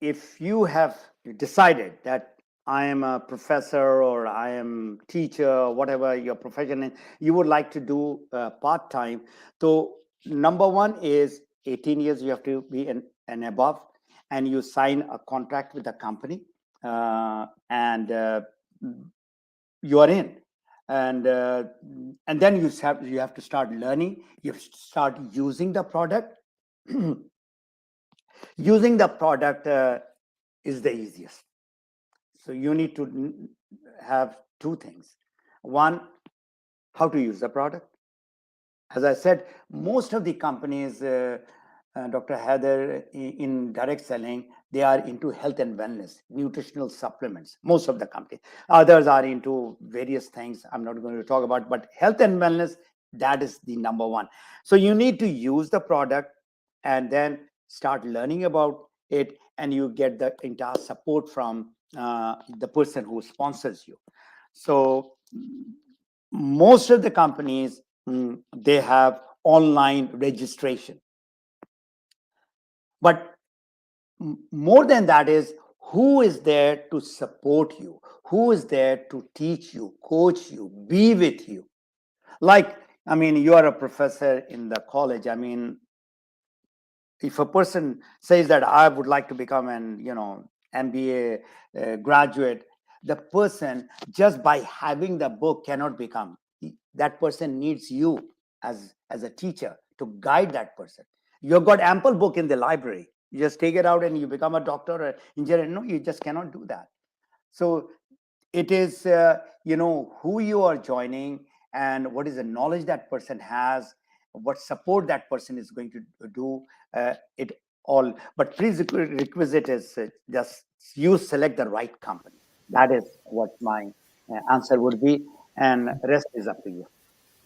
if you have decided that I am a professor or I am teacher, whatever your profession is, you would like to do part time. So number one is 18 years you have to be and above, and you sign a contract with the company, and you are in. And then you have to start learning. You start using the product. Using the product is the easiest. So you need to have two things. One, how to use the product. As I said, most of the companies, Dr. Haider, in direct selling, they are into health and wellness, nutritional supplements. Most of the companies. Others are into various things I'm not going to talk about, but health and wellness, that is the number one. So you need to use the product and then start learning about it, and you get the entire support from the person who sponsors you. So most of the companies, they have online registration, but more than that is who is there to support you, who is there to teach you, coach you, be with you. Like I mean, you are a professor in the college. I mean, if a person says that I would like to become an MBA graduate, the person just by having the book cannot become. That person needs you as a teacher to guide that person. You've got ample book in the library. You just take it out and you become a doctor or engineer. No, you just cannot do that. So it is who you are joining and what is the knowledge that person has, what support that person is going to do, it all. But prerequisite is just you select the right company. That is what my answer would be, and rest is up to you.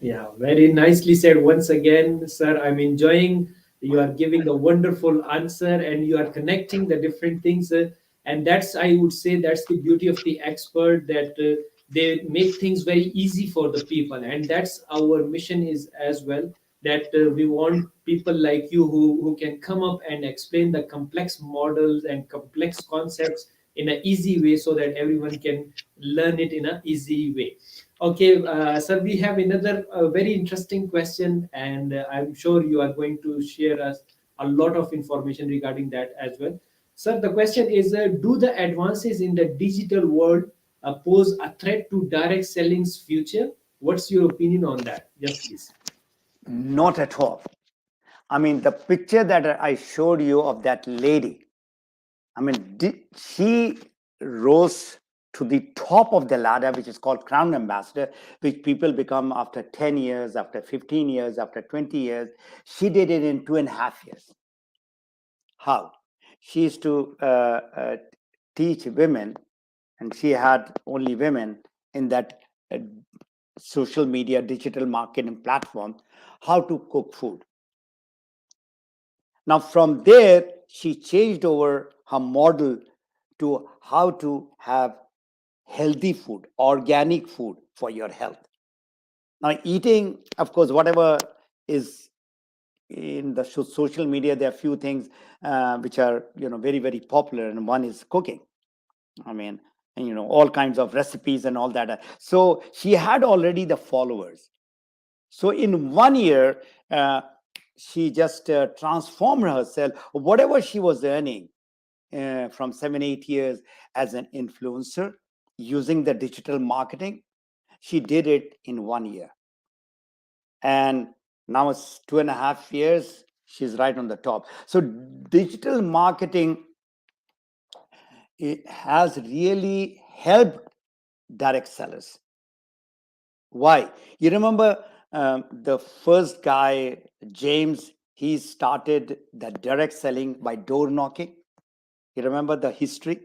Yeah, very nicely said once again, sir. I'm enjoying. You are giving a wonderful answer and you are connecting the different things. And that's, I would say, that's the beauty of the expert, that they make things very easy for the people. And that's our mission is as well, that we want people like you who can come up and explain the complex models and complex concepts in an easy way so that everyone can learn it in an easy way. Okay, sir, we have another very interesting question, and I'm sure you are going to share us a lot of information regarding that as well. Sir, the question is, do the advances in the digital world pose a threat to direct selling's future? What's your opinion on that? Yes, please. Not at all. I mean, the picture that I showed you of that lady, I mean, she rose to the top of the ladder, which is called Crown Ambassador, which people become after 10 years, after 15 years, after 20 years. She did it in 2.5 years. How? She used to teach women, and she had only women in that uh, social media, digital marketing platform, how to cook food. Now, from there, she changed over her model to how to have healthy food, organic food for your health. Now, eating, of course, whatever is in the social media, there are few things which are very very popular, and one is cooking. I mean, and, all kinds of recipes and all that. So she had already the followers. So in 1 year, she just transformed herself. Whatever she was earning from 7 8 years as an influencer using the digital marketing, she did it in 1 year. And now it's 2.5 years. She's right on the top. So digital marketing, it has really helped direct sellers. Why? You remember the first guy, James, he started the direct selling by door knocking. You remember the history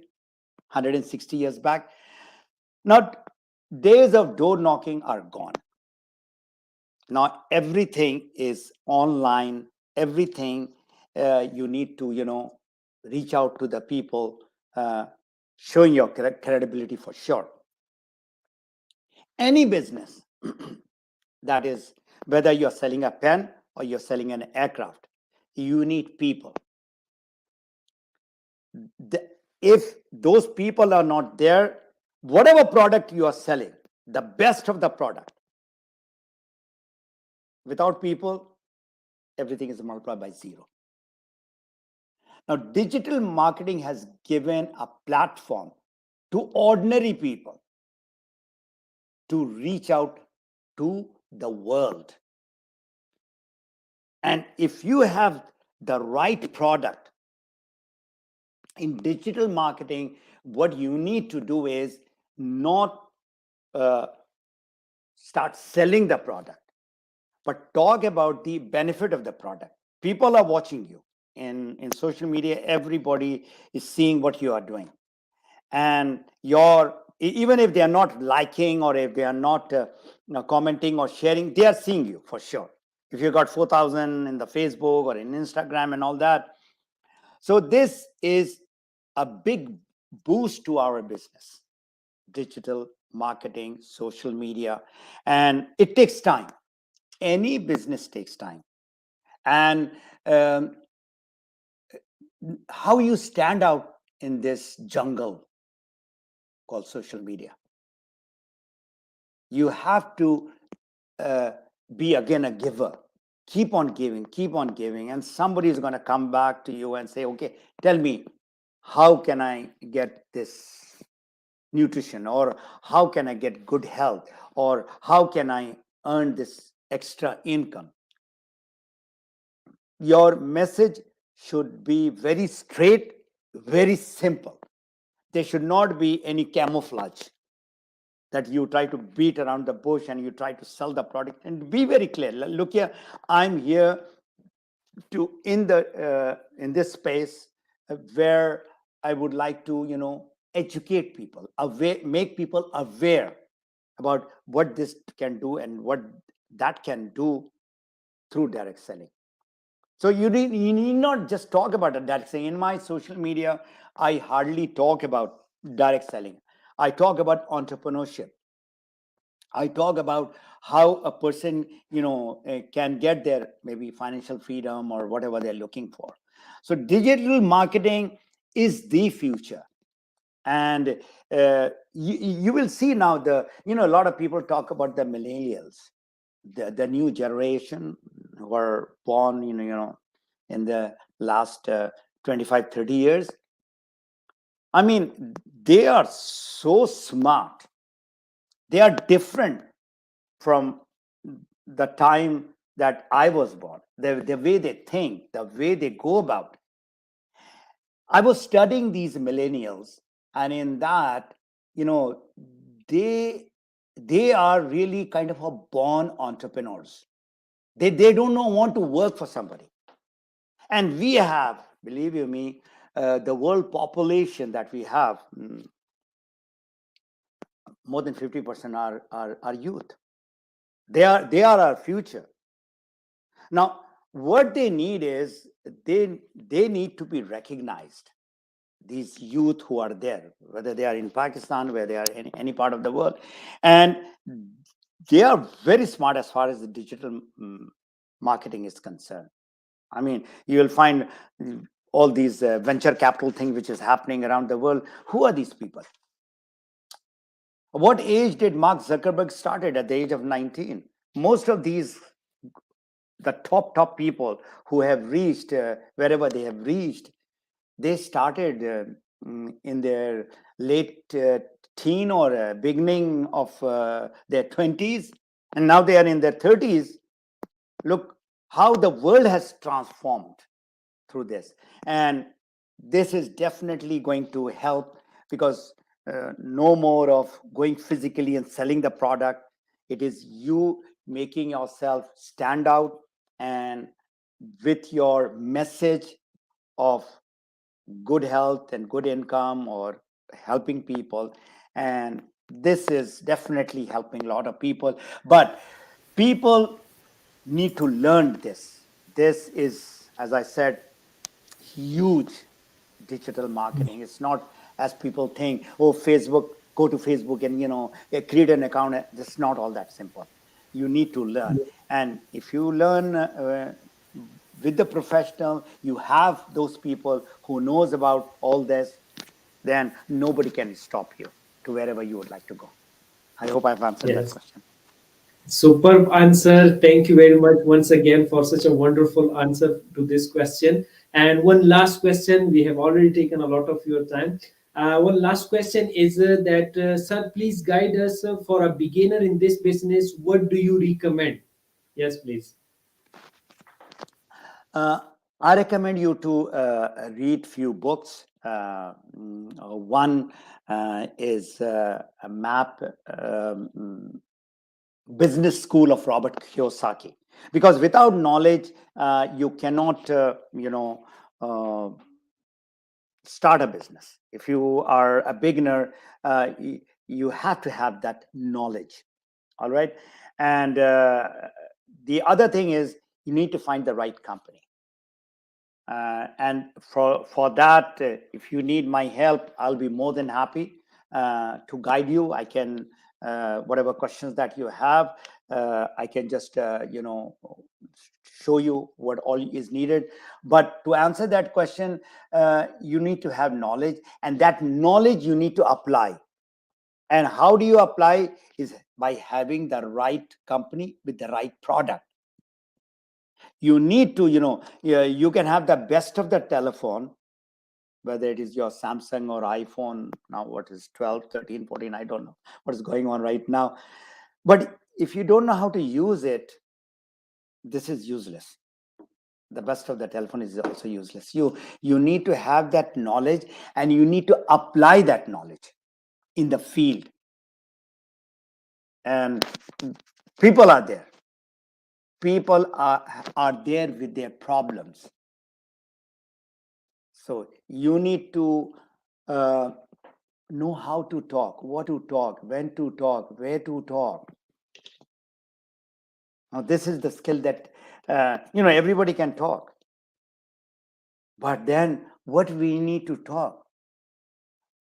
160 years back? Now, days of door knocking are gone. Now, everything is online. Everything you need to, reach out to the people, uh, showing your credibility for sure. Any business that is, whether you're selling a pen or you're selling an aircraft, you need people. If those people are not there, whatever product you are selling, the best of the product, without people, everything is multiplied by zero. Now, digital marketing has given a platform to ordinary people to reach out to the world. And if you have the right product in digital marketing, what you need to do is not uh, start selling the product, but talk about the benefit of the product. People are watching you in social media. Everybody is seeing what you are doing, and even if they are not liking or if they are not commenting or sharing, they are seeing you for sure. If you got 4,000 in the Facebook or in Instagram and all that, so this is a big boost to our business. Digital marketing, social media, and it takes time. Any business takes time. And um, how you stand out in this jungle called social media, you have to be again a giver. Keep on giving, and somebody is going to come back to you and say, okay, tell me, how can I get this nutrition, or how can I get good health, or how can I earn this extra income? Your message should be very straight, very simple. There should not be any camouflage that you try to beat around the bush and you try to sell the product. And be very clear. Look here, I'm here to in this space where I would like to educate people, aware, make people aware about what this can do and what that can do through direct selling. So you need not just talk about it, direct selling. In my social media, I hardly talk about direct selling. I talk about entrepreneurship. I talk about how a person, can get their maybe financial freedom or whatever they're looking for. So digital marketing is the future, and you will see now a lot of people talk about the millennials, the new generation who are born, in the last 25, 30 years. I mean, they are so smart. They are different from the time that I was born, the way they think, the way they go about. I was studying these millennials, and in that, you know, they they are really kind of a born entrepreneurs. They don't know, want to work for somebody. And we have, believe you me, the world population that we have, more than 50% are youth. They are our future. Now, what they need is they need to be recognized. These youth who are there, whether they are in Pakistan, whether they are in any part of the world, and they are very smart as far as the digital marketing is concerned. I mean, you will find all these venture capital thing which is happening around the world. Who are these people? What age did Mark Zuckerberg started? At the age of 19. Most of these, the top people who have reached wherever they have reached, they started in their late teen or beginning of their 20s, and now they are in their 30s. Look how the world has transformed through this, and this is definitely going to help, because no more of going physically and selling the product. It is you making yourself stand out, and with your message of good health and good income, or helping people. And this is definitely helping a lot of people, but people need to learn this is, as I said, huge. Digital marketing, it's not as people think. Oh, Facebook, go to Facebook and create an account. It's not all that simple. You need to learn, and if you learn with the professional, you have those people who knows about all this, then nobody can stop you to wherever you would like to go. I hope I've answered that Yes. question. Superb answer. Thank you very much once again for such a wonderful answer to this question. And one last question. We have already taken a lot of your time. One last question is that, sir, please guide us for a beginner in this business. What do you recommend? Yes, please. Uh, I recommend you to read few books. One is a map business school of Robert Kiyosaki, because without knowledge, you cannot, uh, start a business. If you are a beginner, you have to have that knowledge. All right, and the other thing is you need to find the right company. And for that, if you need my help, I'll be more than happy to guide you. I can, whatever questions that you have, I can just show you what all is needed. But to answer that question, you need to have knowledge, and that knowledge you need to apply. And how do you apply is by having the right company with the right product. You need to, you can have the best of the telephone, whether it is your Samsung or iPhone. Now, what is 12, 13, 14? I don't know what is going on right now. But if you don't know how to use it, this is useless. The best of the telephone is also useless. You need to have that knowledge, and you need to apply that knowledge in the field. And people are there. People are there with their problems. So you need to know how to talk, what to talk, when to talk, where to talk. Now, this is the skill that everybody can talk. But then what we need to talk,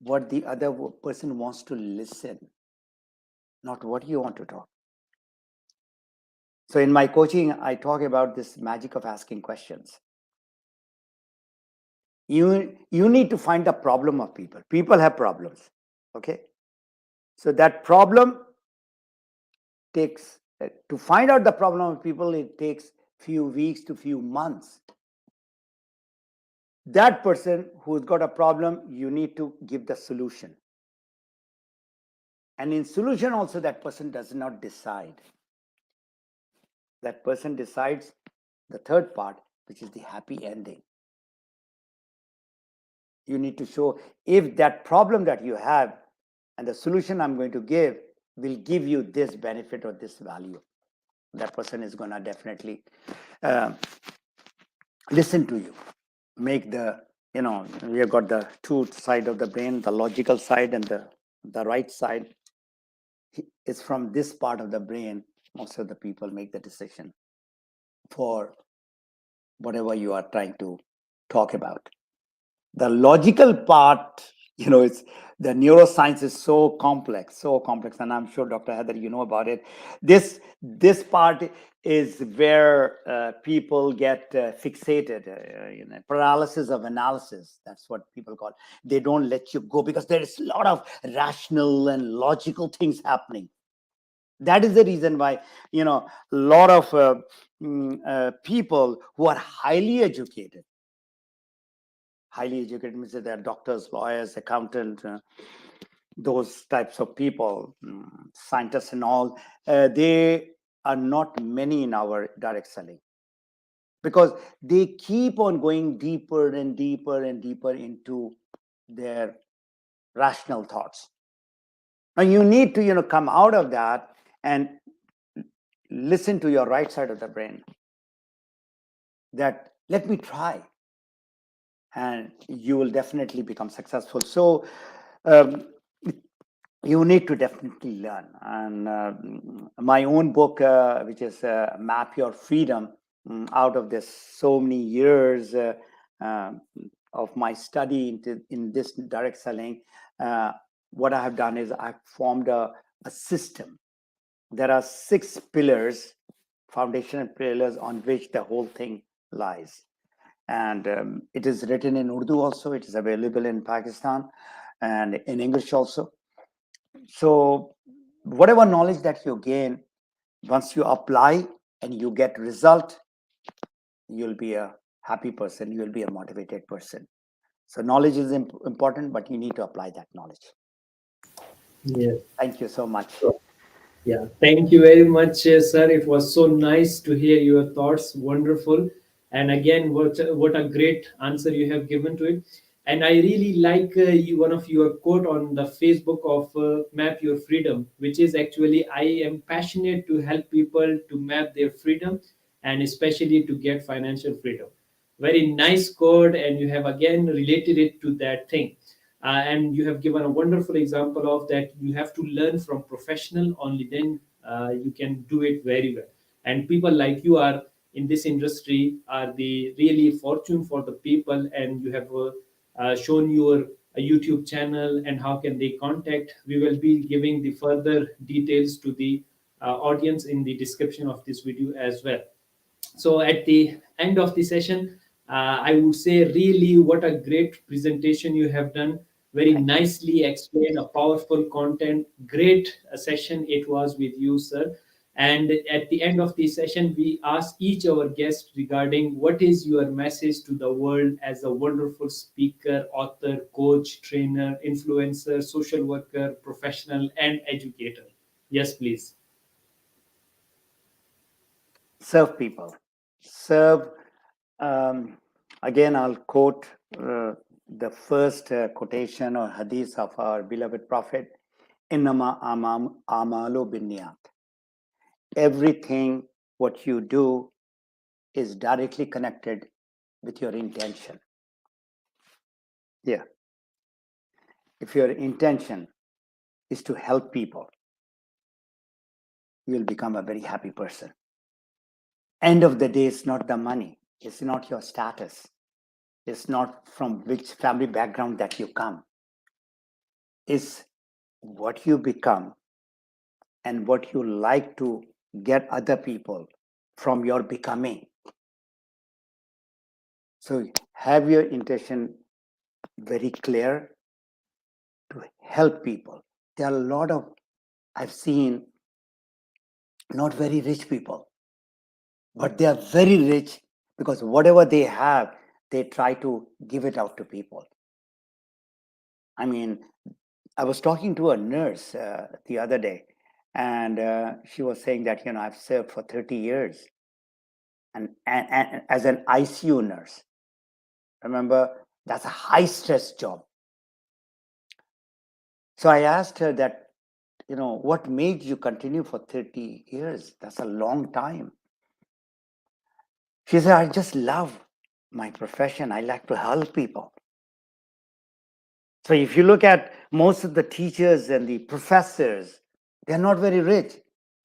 what the other person wants to listen, not what you want to talk. So in my coaching, I talk about this magic of asking questions. You need to find the problem of people. People have problems. Okay. So that problem takes, to find out the problem of people, it takes few weeks to few months. That person who's got a problem, you need to give the solution. And in solution also, that person does not decide. That person decides the third part, which is the happy ending. You need to show if that problem that you have and the solution I'm going to give will give you this benefit or this value, that person is going to definitely listen to you. Make the, we have got the two side of the brain, the logical side and the right side. It's from this part of the brain most of the people make the decision for whatever you are trying to talk about. The logical part, it's the neuroscience is so complex, and I'm sure Dr. Haider, you know about it. This part is where people get fixated, paralysis of analysis. That's what people call it. They don't let you go because there is a lot of rational and logical things happening. That is the reason why a lot of people who are highly educated means that they're doctors, lawyers, accountants, those types of people, scientists and all, they are not many in our direct selling, because they keep on going deeper and deeper and deeper into their rational thoughts. Now you need to come out of that and listen to your right side of the brain, that let me try, and you will definitely become successful. So you need to definitely learn. And my own book, which is Map Your Freedom, out of this so many years of my study in this direct selling, what I have done is I've formed a system. There are 6 pillars, foundational pillars, on which the whole thing lies. And it is written in Urdu also. It is available in Pakistan and in English also. So whatever knowledge that you gain, once you apply and you get result, you'll be a happy person, you'll be a motivated person. So knowledge is important, but you need to apply that knowledge. Yes. Thank you so much. Yeah, thank you very much, sir. It was so nice to hear your thoughts. Wonderful. And again, what a great answer you have given to it. And I really like one of your quote on the Facebook of Map Your Freedom, which is actually, I am passionate to help people to map their freedom and especially to get financial freedom. Very nice quote, and you have again related it to that thing. And you have given a wonderful example of that you have to learn from professional, only then you can do it very well. And people like you are in this industry are the really fortune for the people, and you have shown your YouTube channel and how can they contact. We will be giving the further details to the audience in the description of this video as well. So at the end of the session, I would say really what a great presentation you have done. very Thank you. nicely explained, a powerful content. Great session it was with you, sir. And at the end of the session, we ask each our guest regarding what is your message to the world as a wonderful speaker, author, coach, trainer, influencer, social worker, professional, and educator. Yes, please. Serve people. Serve. Um, Again, I'll quote the first quotation or hadith of our beloved Prophet: "Innama amalu binniyat." Everything what you do is directly connected with your intention. Yeah. If your intention is to help people, you will become a very happy person. End of the day, it's not the money, it's not your status, it's not from which family background that you come, it's what you become and what you like to get other people from your becoming. So have your intention very clear to help people. There are a lot of, I've seen, not very rich people, but they are very rich because whatever they have, they try to give it out to people. I mean, I was talking to a nurse the other day, and she was saying that, I've served for 30 years and as an ICU nurse. Remember, that's a high stress job. So I asked her that, what made you continue for 30 years? That's a long time. She said, I just love my profession. I like to help people. So if you look at most of the teachers and the professors, they're not very rich.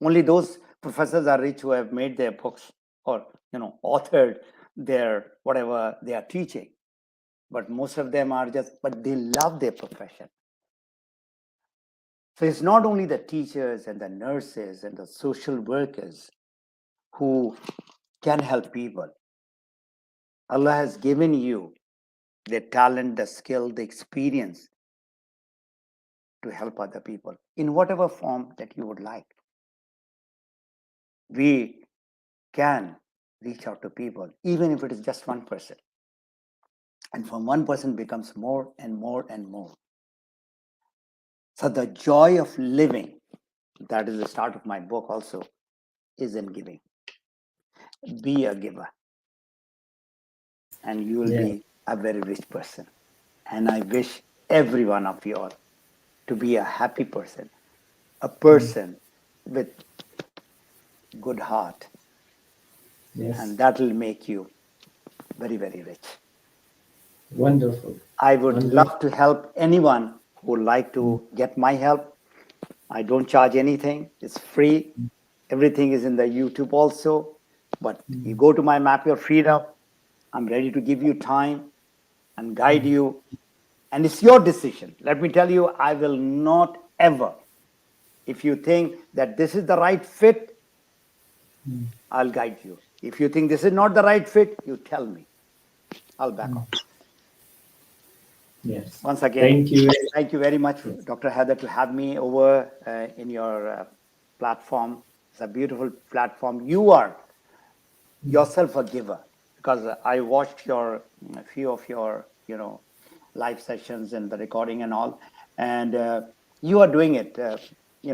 Only those professors are rich who have made their books or, authored their whatever they are teaching. But most of them are but they love their profession. So it's not only the teachers and the nurses and the social workers who can help people. Allah has given you the talent, the skill, the experience to help other people in whatever form that you would like. We can reach out to people, even if it is just one person. And from one person becomes more and more and more. So the joy of living, that is the start of my book also, is in giving. Be a giver, and you will Yeah. be a very rich person. And I wish every one of you all to be a happy person, a Mm. person with good heart, Yes. and that will make you very, very rich. Wonderful. I would Wonderful. love to help anyone who would like to get my help. I don't charge anything. It's free. Everything is in the YouTube also. But you go to my Map Your Freedom. I'm ready to give you time and guide you. And it's your decision. Let me tell you, I will not ever, if you think that this is the right fit, I'll guide you. If you think this is not the right fit, you tell me. I'll back off. Yes. Once again, Thank you. thank you very much, Yes. Dr. Haider, to have me over in your platform. It's a beautiful platform. You are yourself a giver because I watched a few of your live sessions and the recording and all, and you are doing it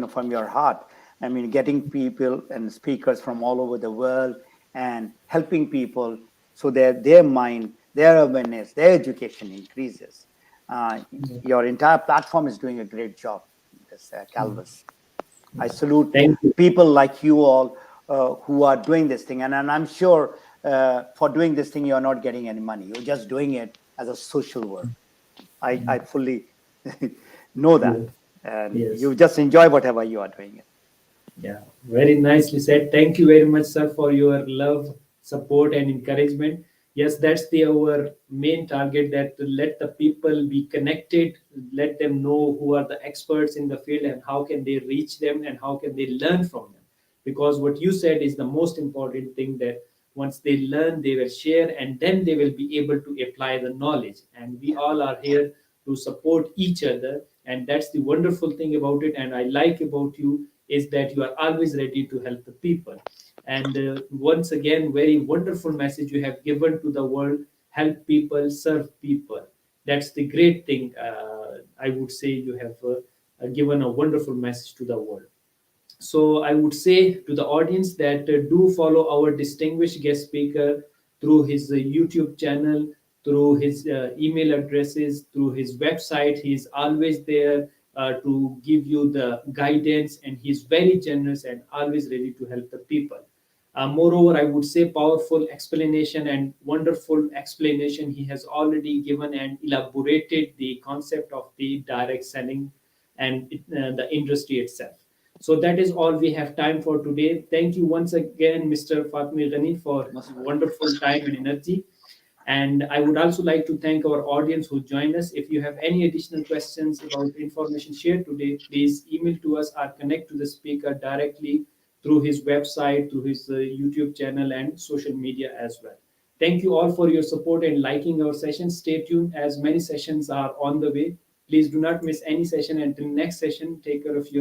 from your heart. I mean, getting people and speakers from all over the world and helping people so that their mind, their awareness, their education increases. uh, your entire platform is doing a great job, this Calvus. I salute Thank you. people like you all who are doing this thing. And I'm sure for doing this thing, you're not getting any money. You're just doing it as a social work. I fully know Yeah. that. And Yes. you just enjoy whatever you are doing it. Yeah, very nicely said. Thank you very much, sir, for your love, support, and encouragement. Yes, that's our main target. That to let the people be connected, let them know who are the experts in the field and how can they reach them and how can they learn from them. Because what you said is the most important thing, that once they learn, they will share, and then they will be able to apply the knowledge. And we Yeah. all are here to support each other. And that's the wonderful thing about it. And I like about you is that you are always ready to help the people. And once again, very wonderful message you have given to the world: help people, serve people. That's the great thing. I would say you have given a wonderful message to the world. So I would say to the audience that do follow our distinguished guest speaker through his YouTube channel, through his email addresses, through his website. He's always there to give you the guidance, and he's very generous and always ready to help the people. Moreover, I would say powerful explanation and wonderful explanation he has already given and elaborated the concept of the direct selling and the industry itself. So that is all we have time for today. Thank you once again, Mr. Fatemi Ghani, for wonderful time and energy. And I would also like to thank our audience who joined us. If you have any additional questions about the information shared today, please email to us or connect to the speaker directly through his website, through his YouTube channel, and social media as well. Thank you all for your support and liking our session. Stay tuned as many sessions are on the way. Please do not miss any session. Until next session, take care of yourself.